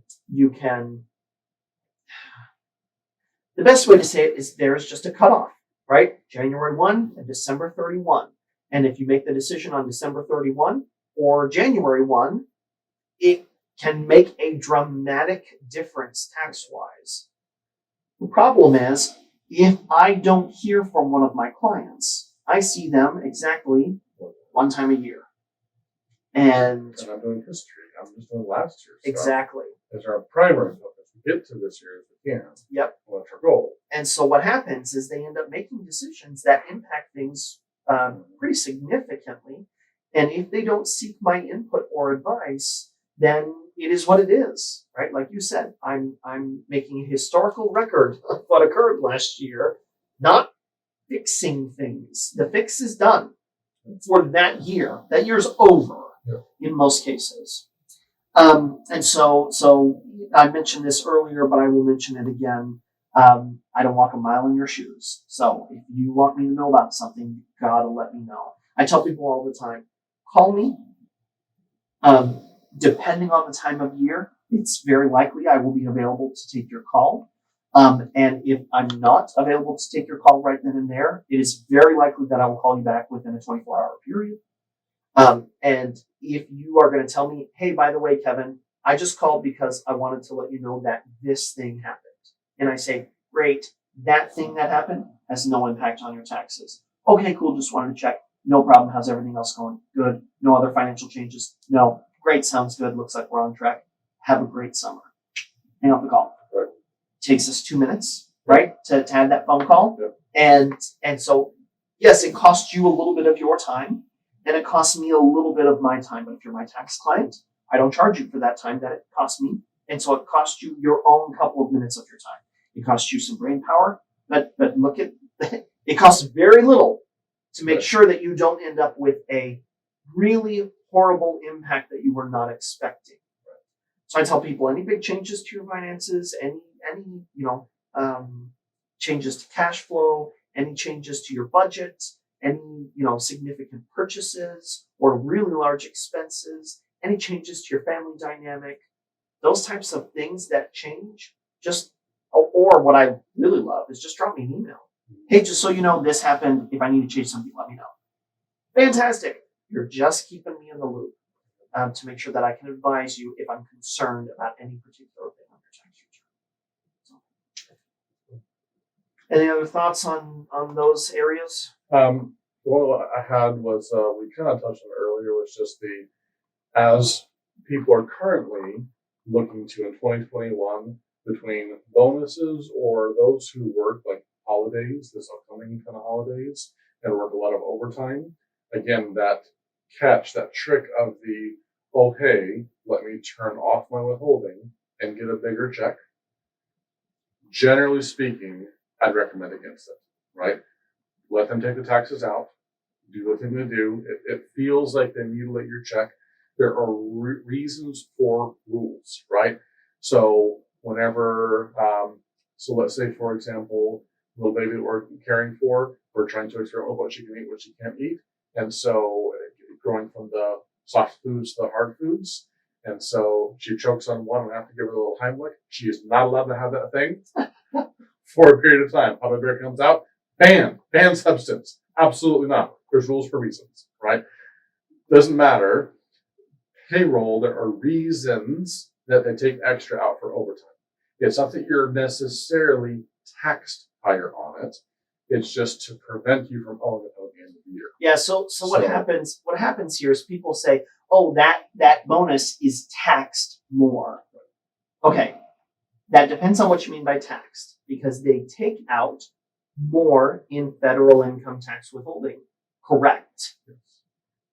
best way to say it is there is just a cutoff, right? January 1 and December 31. And if you make the decision on December 31 or January 1, it can make a dramatic difference tax-wise. The problem is, if I don't hear from one of my clients, I see them exactly one time a year. And I'm doing history. I'm just doing last year's exactly. As our primary focus. We get to this year if we can. Yep. Well, that's our goal. And so what happens is they end up making decisions that impact things pretty significantly. And if they don't seek my input or advice, then it is what it is, right? Like you said, I'm making a historical record of what occurred last year, not fixing things. The fix is done for that year. That year's over in most cases. And so I mentioned this earlier, but I will mention it again. I don't walk a mile in your shoes. So if you want me to know about something, you gotta let me know. I tell people all the time, call me. Depending on the time of year, it's very likely I will be available to take your call. And if I'm not available to take your call right then and there, it is very likely that I will call you back within a 24-hour period. And if you are going to tell me, hey, by the way, Kevin, I just called because I wanted to let you know that this thing happened. And I say, great, that thing that happened has no impact on your taxes. Okay, cool, just wanted to check. No problem. How's everything else going? Good. No other financial changes? No. Great, sounds good. Looks like we're on track. Have a great summer. Hang up the call. Right. Takes us 2 minutes, right, to have that phone call. Yep. And so, yes, it costs you a little bit of your time, and it costs me a little bit of my time. But if you're my tax client, I don't charge you for that time that it costs me. And so it costs you your own couple of minutes of your time. It costs you some brain power, but look at it costs very little to make sure that you don't end up with a really horrible impact that you were not expecting. So I tell people, any big changes to your finances, any changes to cash flow, any changes to your budget, any significant purchases or really large expenses, any changes to your family dynamic, those types of things that change, or what I really love is just drop me an email. Hey, just so you know, this happened. If I need to change something, let me know. Fantastic. You're just keeping me in the loop to make sure that I can advise you if I'm concerned about any particular thing on your tax return. So, any other thoughts on those areas? One I had was we kind of touched on earlier was just as people are currently looking to in 2021 between bonuses or those who work like holidays, this upcoming kind of holidays, and work a lot of overtime. Again, that trick of hey, let me turn off my withholding and get a bigger check. Generally speaking, I'd recommend against it, right? let them take the taxes out, do what they're going to do. It feels like they mutilate your check. There are reasons for rules, right? So whenever, so let's say, for example, the little baby that we're caring for, we're trying to experiment with what she can eat, what she can't eat. And so going from the soft foods to the hard foods. And so she chokes on one and I have to give her a little Heimlich. She is not allowed to have that thing for a period of time. Papa Bear comes out, banned substance. Absolutely not. There's rules for reasons, right? Doesn't matter. Payroll, there are reasons that they take extra out for overtime. It's not that you're necessarily taxed higher on it. It's just to prevent you from owing it at the end of the year. Yeah. So what happens? What happens here is people say, "Oh, that bonus is taxed more." Okay, that depends on what you mean by taxed, because they take out more in federal income tax withholding. Correct.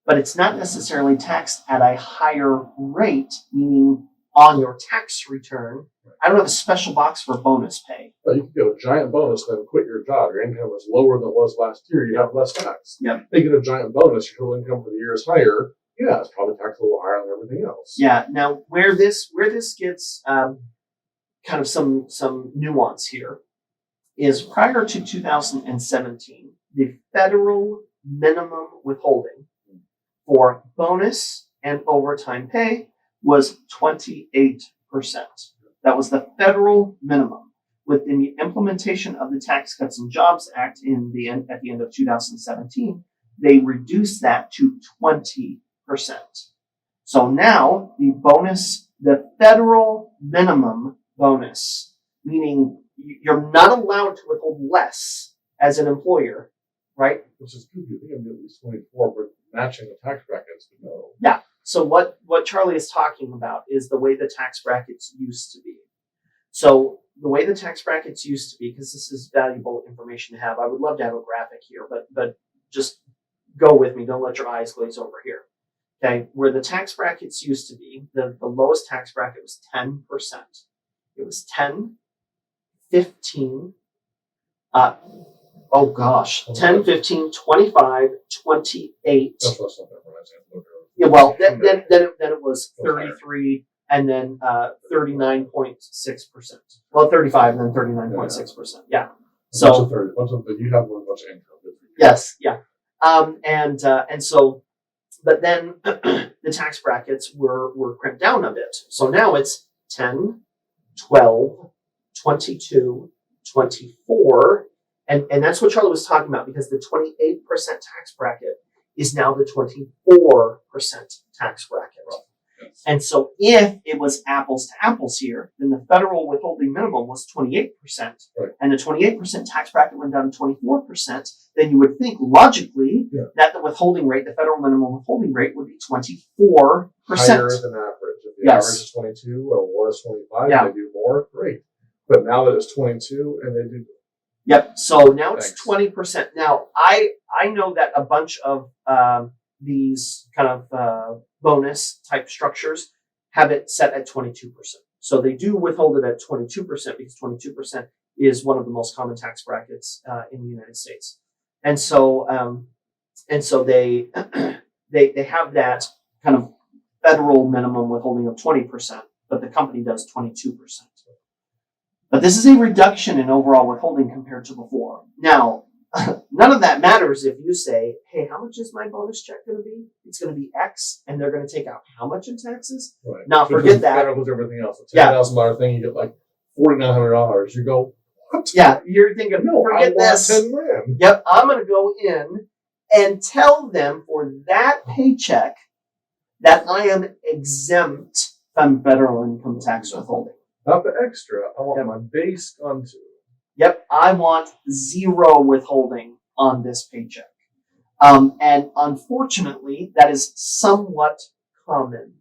But it's not necessarily taxed at a higher rate, meaning on your tax return. I don't have a special box for bonus pay. Well, you can get a giant bonus and then quit your job. Your income was lower than it was last year. You have less tax. Yep. They get a giant bonus. Your total income for the year is higher. Yeah, it's probably taxed a little higher than everything else. Yeah. Now, where this gets kind of some nuance here is prior to 2017, the federal minimum withholding for bonus and overtime pay was 28%. That was the federal minimum. With the implementation of the Tax Cuts and Jobs Act at the end of 2017, they reduced that to 20%. So now the federal minimum bonus, meaning you're not allowed to withhold less as an employer, right? Which is good. You think I'm at least 24, but matching the tax brackets, no. Yeah. So what Charlie is talking about is the way the tax brackets used to be. So the way the tax brackets used to be, because this is valuable information to have, I would love to have a graphic here, but just go with me. Don't let your eyes glaze over here. Okay. Where the tax brackets used to be, the lowest tax bracket was 10%. It was 10, 15, 10, 15, 25, 28. That's what's not that. Yeah, well, then it was 33 and then 39.6%. Well, 35 and then 39.6%. Yeah. So you have a bunch of income. yes, yeah. And so, but then the tax brackets were crimped down a bit. So now it's 10, 12, 22, 24. And that's what Charlie was talking about, because the 28% tax bracket is now the 24% tax bracket. Yes. And so if it was apples to apples here, then the federal withholding minimum was 28%, right, and the 28% tax bracket went down to 24%, then you would think logically that the withholding rate, the federal minimum withholding rate, would be 24%. Higher than average. If the average is 22 or was 25, they do more, great. But now that it's 22 and they do. Yep. So now it's 20%. Now I know that a bunch of these kind of bonus type structures have it set at 22%. So they do withhold it at 22% because 22% is one of the most common tax brackets in the United States. And so they they have that kind of federal minimum withholding of 20%, but the company does 22%. But this is a reduction in overall withholding compared to before. Now, none of that matters if you say, hey, how much is my bonus check going to be? It's going to be X, and they're going to take out how much in taxes? Right. Now, forget that. Federal with everything else. A $10,000 thing, you get like $4,900. You go, what? Yeah, you're thinking, no, forget this. 10 grand. Yep, I'm going to go in and tell them for that paycheck that I am exempt from federal income tax withholding. Not the extra. I want my base gone too. Yep, I want zero withholding on this paycheck. And unfortunately, that is somewhat common.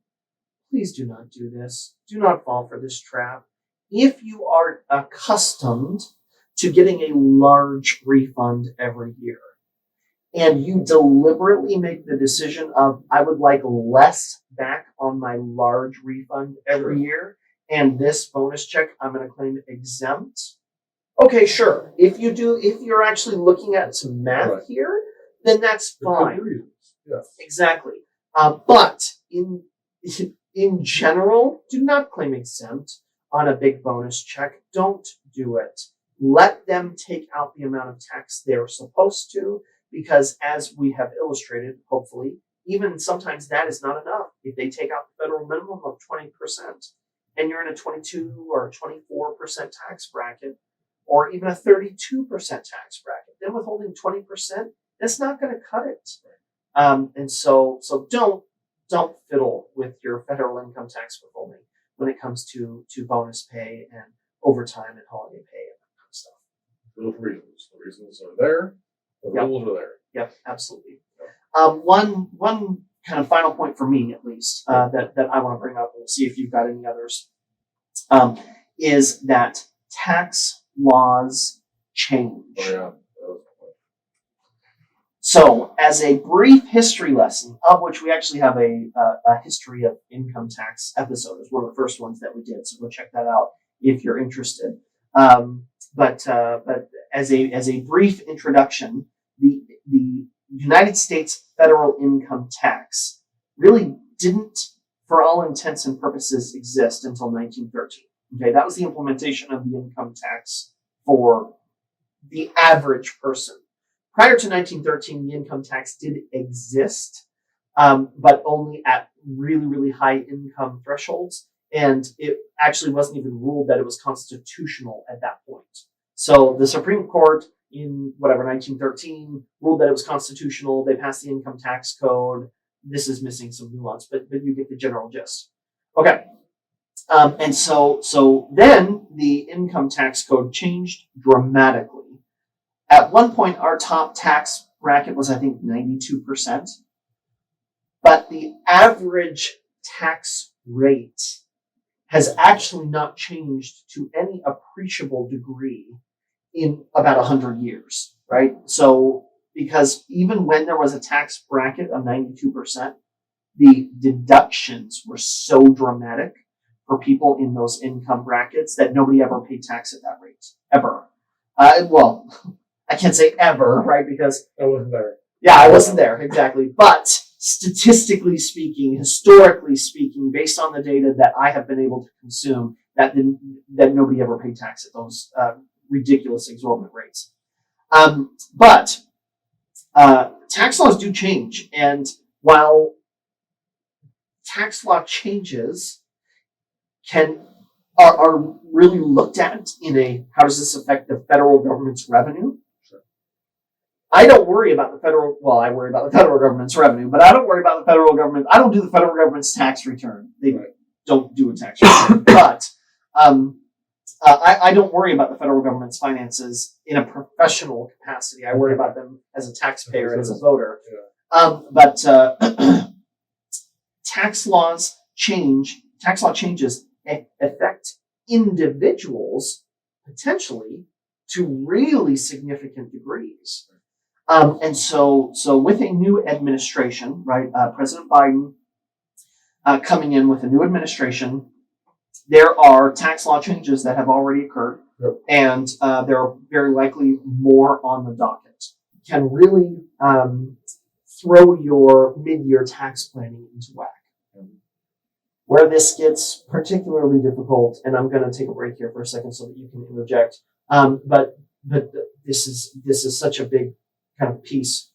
Please do not do this. Do not fall for this trap. If you are accustomed to getting a large refund every year, and you deliberately make the decision of, I would like less back on my large refund every year, and this bonus check I'm going to claim exempt, Okay, sure. If you're actually looking at some math here, then that's fine. Yes. Exactly. But in general, do not claim exempt on a big bonus check. Don't do it. Let them take out the amount of tax they're supposed to, because as we have illustrated, hopefully, even sometimes that is not enough. If they take out the federal minimum of 20% and you're in a 22 or 24% tax bracket, or even a 32% tax bracket, then withholding 20%, that's not going to cut it. And so don't fiddle with your federal income tax withholding when it comes to bonus pay and overtime and holiday pay and that kind of stuff. Those reasons. The reasons are there. The rules are there. Yep, absolutely. One kind of final point for me, at least, that I want to bring up, and we'll see if you've got any others, is that tax laws change. Oh, yeah. So, as a brief history lesson, of which we actually have a history of income tax episode, is one of the first ones that we did. So go check that out if you're interested. But as a brief introduction, the United States federal income tax really didn't, for all intents and purposes, exist until 1913. Okay, that was the implementation of the income tax for the average person. Prior to 1913, the income tax did exist, but only at really, really high income thresholds. And it actually wasn't even ruled that it was constitutional at that point. So the Supreme Court in 1913 ruled that it was constitutional. They passed the income tax code. This is missing some nuance, but you get the general gist. Okay. And so then the income tax code changed dramatically. At one point, our top tax bracket was, I think, 92%. But the average tax rate has actually not changed to any appreciable degree in about 100 years, right? So, because even when there was a tax bracket of 92%, the deductions were so dramatic for people in those income brackets that nobody ever paid tax at that rate, ever. Well, I can't say ever, right? Because I wasn't there. Yeah, I wasn't there, exactly. But statistically speaking, historically speaking, based on the data that I have been able to consume, that nobody ever paid tax at those ridiculous, exorbitant rates. But tax laws do change, and while tax law changes are really looked at in a how does this affect the federal government's revenue? I don't worry about the federal, well, I worry about the federal government's revenue, but I don't worry about the federal government. I don't do the federal government's tax return. They don't do a tax return. But I don't worry about the federal government's finances in a professional capacity. I worry about them as a taxpayer and as a voter. But tax law changes affect individuals potentially to really significant degrees. And so with a new administration, right, President Biden coming in with a new administration, there are tax law changes that have already occurred, and there are very likely more on the docket. Can really throw your mid-year tax planning into whack. Where this gets particularly difficult, and I'm going to take a break here for a second so that you can interject. But this is such a big kind of piece.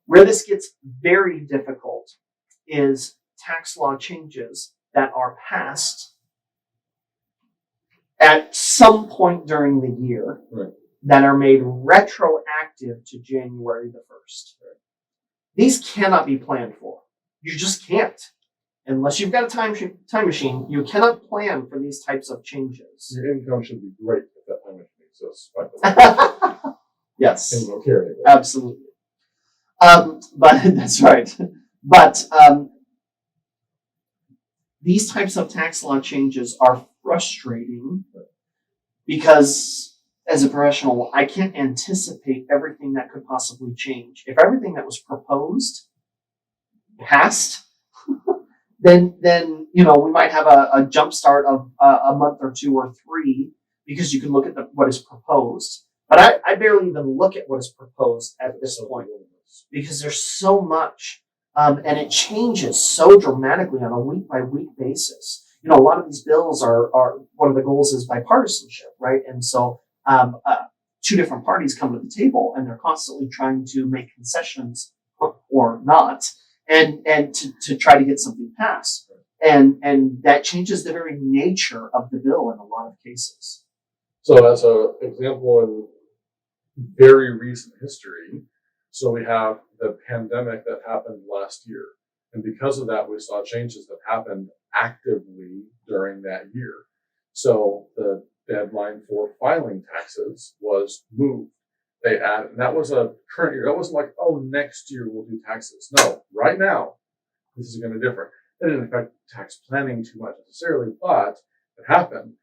Where this gets very difficult is tax law changes that are passed at some point during the year that are made retroactive to January the 1st. These cannot be planned for. You just can't. Unless you've got a time machine, you cannot plan for these types of changes. Your income should be great if that time machine exists, by the way. Yes. And you don't care anymore. Absolutely. But that's right. But these types of tax law changes are frustrating because as a professional, I can't anticipate everything that could possibly change. If everything that was proposed passed, then we might have a jump start of a month or two or three because you can look at what is proposed. But I barely even look at what is proposed at this point because there's so much, and it changes so dramatically on a week by week basis. A lot of these bills are one of the goals is bipartisanship, right? And so two different parties come to the table and they're constantly trying to make concessions or not, and to try to get something passed. And that changes the very nature of the bill in a lot of cases. So as an example in very recent history, so we have the pandemic that happened last year. And because of that, we saw changes that happened actively during that year. So the deadline for filing taxes was moved. They added, and that was a current year. That wasn't like, oh, next year we'll do taxes. No, right now, this is going to be different. It didn't affect tax planning too much necessarily, but it happened.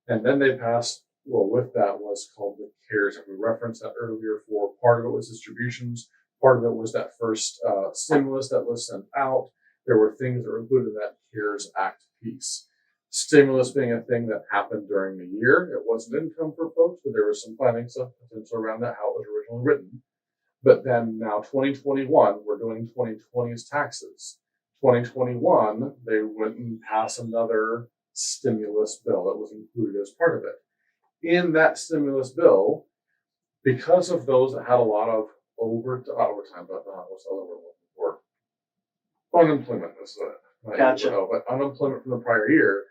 And then they passed, well, with that was called the CARES. And we referenced that earlier for part of it was distributions. Part of it was that first stimulus that was sent out. There were things that were included in that CARES Act piece. Stimulus being a thing that happened during the year. It wasn't income for folks, but there was some planning stuff around that, how it was originally written. But then now 2021, we're doing 2020's taxes. 2021, they went and passed another stimulus bill that was included as part of it. In that stimulus bill, because of those that had a lot of overtime, but what's the other word for? Unemployment is it. Gotcha. But unemployment from the prior year,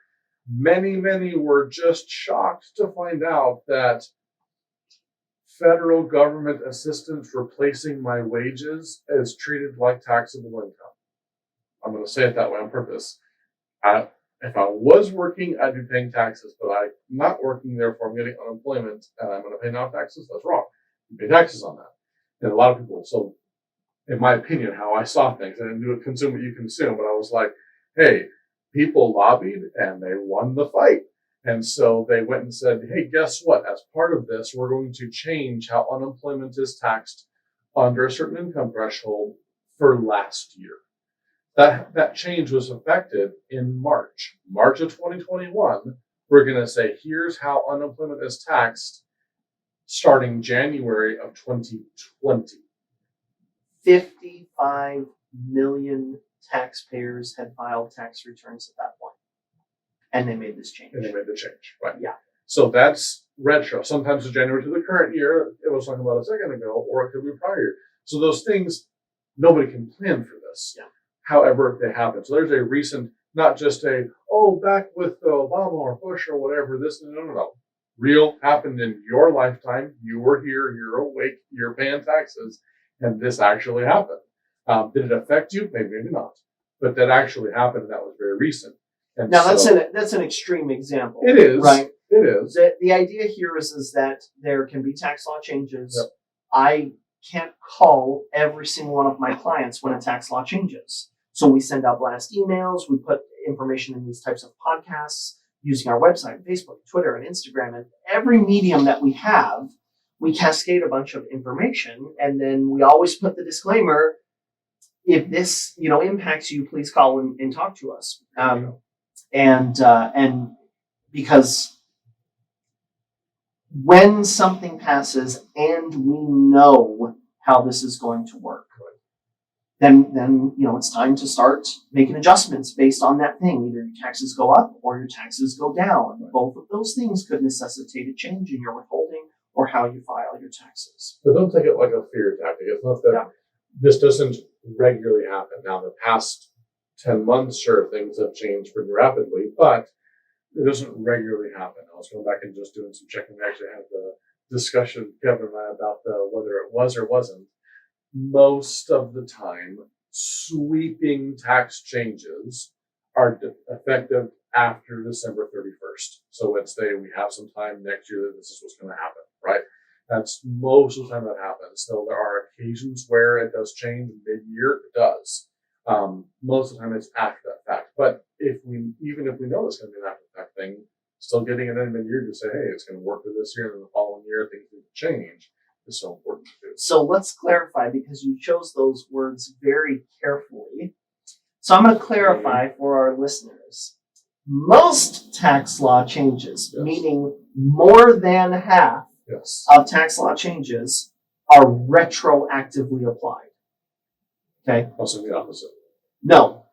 many were just shocked to find out that federal government assistance replacing my wages is treated like taxable income. I'm going to say it that way on purpose. If I was working, I'd be paying taxes, but I'm not working, therefore I'm getting unemployment and I'm going to pay now taxes. That's wrong. You pay taxes on that. And a lot of people, so in my opinion, how I saw things, I didn't do it consume what you consume, but I was like, hey, people lobbied and they won the fight. And so they went and said, hey, guess what? As part of this, we're going to change how unemployment is taxed under a certain income threshold for last year. That change was effective in March of 2021. We're going to say, here's how unemployment is taxed starting January of 2020. 55 million taxpayers had filed tax returns at that point. And they made this change. And they made the change, right? Yeah. So that's retro. Sometimes it's January to the current year. It was talking about a second ago, or it could be prior. So those things, nobody can plan for this. Yeah. However, they happen. So there's a recent, not just back with Obama or Bush or whatever, this, no. Real happened in your lifetime. You were here, you're awake, you're paying taxes, and this actually happened. Did it affect you? Maybe not. But that actually happened, and that was very recent. And now, that's an extreme example. It is. Right? It is. The idea here is that there can be tax law changes. Yep. I can't call every single one of my clients when a tax law changes. So we send out blast emails. We put information in these types of podcasts using our website, Facebook, Twitter, and Instagram. And every medium that we have, we cascade a bunch of information. And then we always put the disclaimer, if this, impacts you, please call and talk to us. And because when something passes and we know how this is going to work, then it's time to start making adjustments based on that thing. Either your taxes go up or your taxes go down. Both of those things could necessitate a change in your withholding or how you file your taxes. But don't take it like a fear tactic. It's not that this doesn't regularly happen. Now, the past 10 months, sure, things have changed pretty rapidly, but it doesn't regularly happen. I was going back and just doing some checking. We actually had the discussion, Kevin and I, about whether it was or wasn't. Most of the time, sweeping tax changes are effective after December 31st. So let's say we have some time next year that this is what's going to happen, right? That's most of the time that happens. So there are occasions where it does change mid-year. It does. Most of the time it's after that fact. But even if we know it's going to be an after the fact thing, still getting it in mid-year to say, hey, it's going to work for this year and the following year things need to change is so important to do. So let's clarify, because you chose those words very carefully. So I'm going to clarify for our listeners. Most tax law changes, meaning more than half Yes. of tax law changes are retroactively applied. Okay? Also the opposite. No,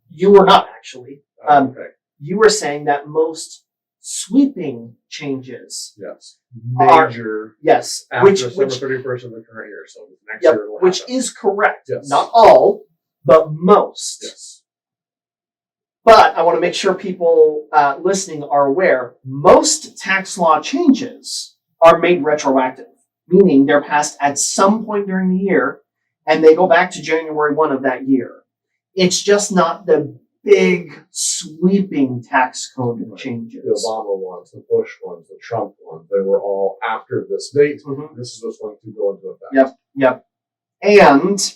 you were not actually. Okay. You were saying that most sweeping changes, Yes. Are- Major yes, after which December 31st of the current year. So next yep, year it'll which happen. is correct. Yes. Not all, but most. Yes. But I want to make sure people listening are aware, most tax law changes are made retroactive, meaning they're passed at some point during the year and they go back to January 1 of that year. It's just not the big sweeping tax code Right. changes. The Obama ones, the Bush ones, the Trump ones, they were all after this date. Mhm. This is what's going to go into effect. Yep. And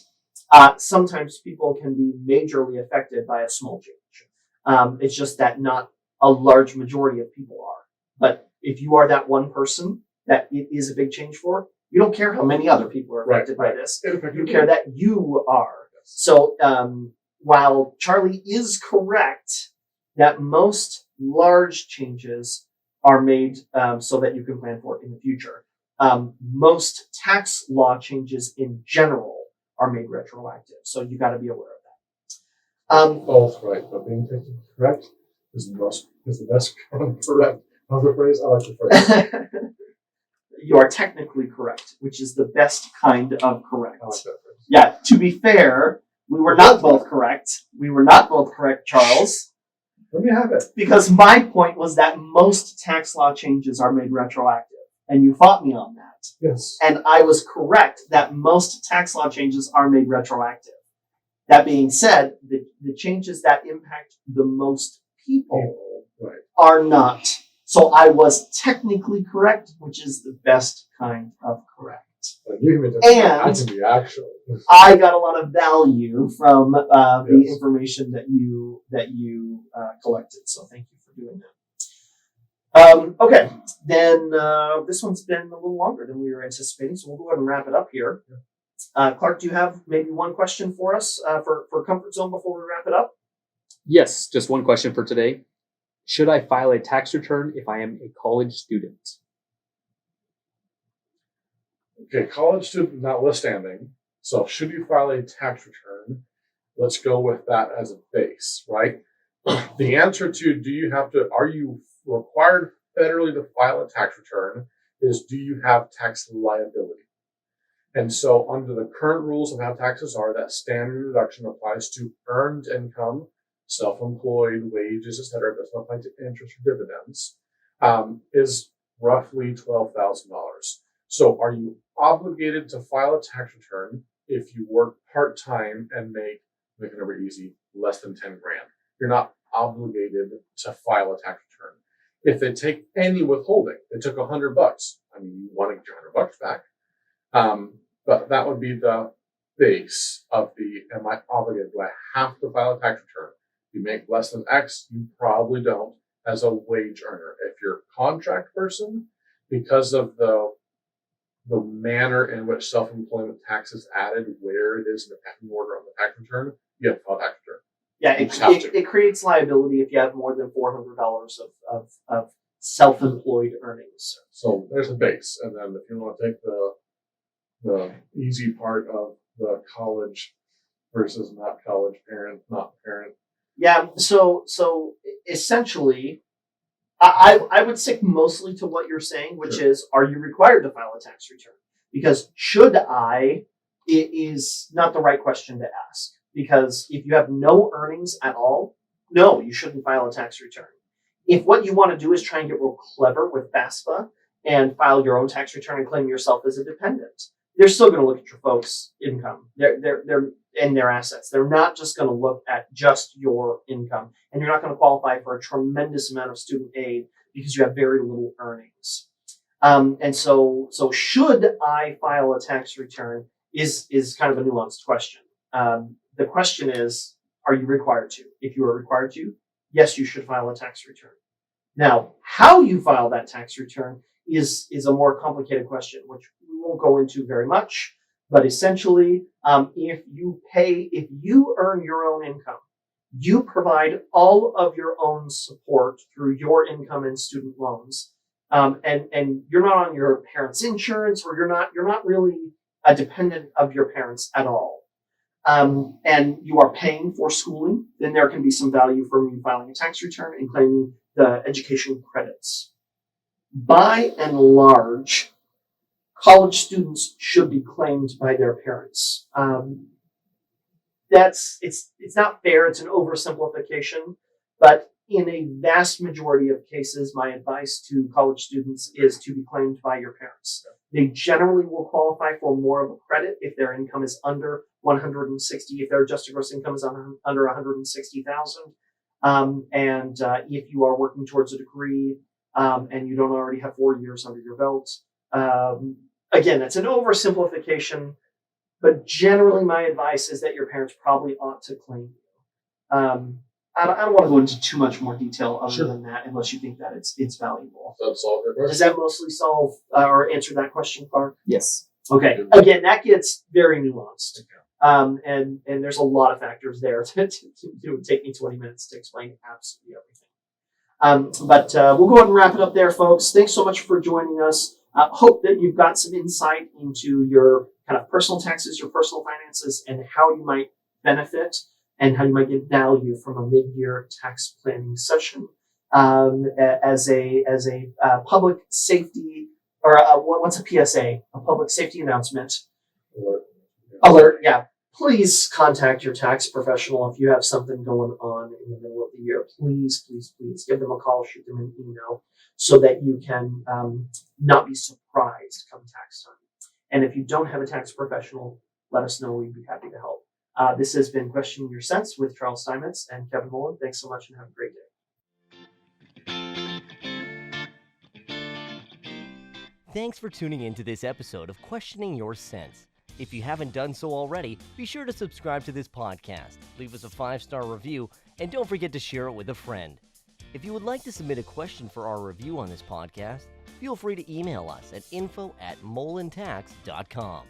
sometimes people can be majorly affected by a small change. It's just that not a large majority of people are. But if you are that one person that it is a big change for, you don't care how many other people are affected by this. You care that you are. So while Charlie is correct that most large changes are made so that you can plan for it in the future, most tax law changes in general are made retroactive. So you got to be aware of that. Both right, but being technically correct is the best correct. Another phrase I like the phrase. You are technically correct, which is the best kind of correct. I like that phrase. Yeah, to be fair, we were not both correct. We were not both correct, Charles, Let me have it. because my point was that most tax law changes are made retroactive, and you fought me on that. Yes. And I was correct that most tax law changes are made retroactive. That being said, the changes that impact the most people Right. are not. So I was technically correct, which is the best kind of correct. But you can be And- I can be actually. I got a lot of value from the Yes. information that you collected. So thank you for doing that. Okay, then this one's been a little longer than we were anticipating, so we'll go ahead and wrap it up here. Clark, do you have maybe one question for us for Comfort Zone before we wrap it up? Yes, just one question for today. Should I file a tax return if I am a college student? Okay, college student notwithstanding. So should you file a tax return? Let's go with that as a base, right? The answer to are you required federally to file a tax return is do you have tax liability? And so under the current rules of how taxes are, that standard deduction applies to earned income, self-employed, wages, etc. It doesn't apply to interest or dividends, is roughly $12,000. So are you obligated to file a tax return if you work part-time and make it over easy, less than 10 grand? You're not obligated to file a tax return. If they take any withholding, they took $100. I mean, you want to get your $100 back. But that would be the base of am I obligated? Do I have to file a tax return? If you make less than X, you probably don't as a wage earner. If you're a contract person, because of the manner in which self-employment tax is added, where it is in the pecking order on the tax return, you have to file a tax return. Yeah, You just have to. it creates liability if you have more than $400 of self-employed earnings. So there's a base, and then if you want to take the easy part of the college versus not college parent, not parent. Yeah, so essentially, I would stick mostly to what you're saying, which Sure. is, are you required to file a tax return? Because should I, it is not the right question to ask. Because if you have no earnings at all, no, you shouldn't file a tax return. If what you want to do is try and get real clever with FAFSA and file your own tax return and claim yourself as a dependent, they're still going to look at your folks' income. They're and their assets. They're not just going to look at just your income, and you're not going to qualify for a tremendous amount of student aid because you have very little earnings. And so should I file a tax return is kind of a nuanced question. The question is, are you required to? If you are required to, yes, you should file a tax return. Now, how you file that tax return is a more complicated question, which we won't go into very much. But essentially, if you earn your own income, you provide all of your own support through your income and student loans and you're not on your parents' insurance, or you're not really a dependent of your parents at all, and you are paying for schooling, then there can be some value from you filing a tax return and claiming the education credits. By and large, college students should be claimed by their parents. It's not fair. It's an oversimplification, but in a vast majority of cases, my advice to college students is to be claimed by your parents. They generally will qualify for more of a credit if their income is under 160, if their adjusted gross income is under 160,000, and if you are working towards a degree and you don't already have 4 years under your belt. Again, it's an oversimplification, but generally my advice is that your parents probably ought to claim you. I don't want to go into too much more detail other than that, unless you think that it's valuable. That's all good. Does that mostly solve or answer that question, Clark? Yes. Okay. Again, that gets very nuanced, and there's a lot of factors there. It would take me 20 minutes to explain absolutely everything. But we'll go ahead and wrap it up there, folks. Thanks so much for joining us. Hope that you've got some insight into your kind of personal taxes, your personal finances, and how you might benefit and how you might get value from a mid-year tax planning session as a public safety, or what's a PSA? A public safety announcement. Alert, yeah. Please contact your tax professional if you have something going on in the middle of the year. Please, please, please give them a call, shoot them an email, so that you can not be surprised come tax time. And if you don't have a tax professional, let us know. We'd be happy to help. This has been Questioning Your Sense with Charles Steinmetz and Kevin Molen. Thanks so much and have a great day. Thanks for tuning in to this episode of Questioning Your Sense. If you haven't done so already, be sure to subscribe to this podcast, leave us a 5-star review, and don't forget to share it with a friend. If you would like to submit a question for our review on this podcast, feel free to email us at info@molentax.com.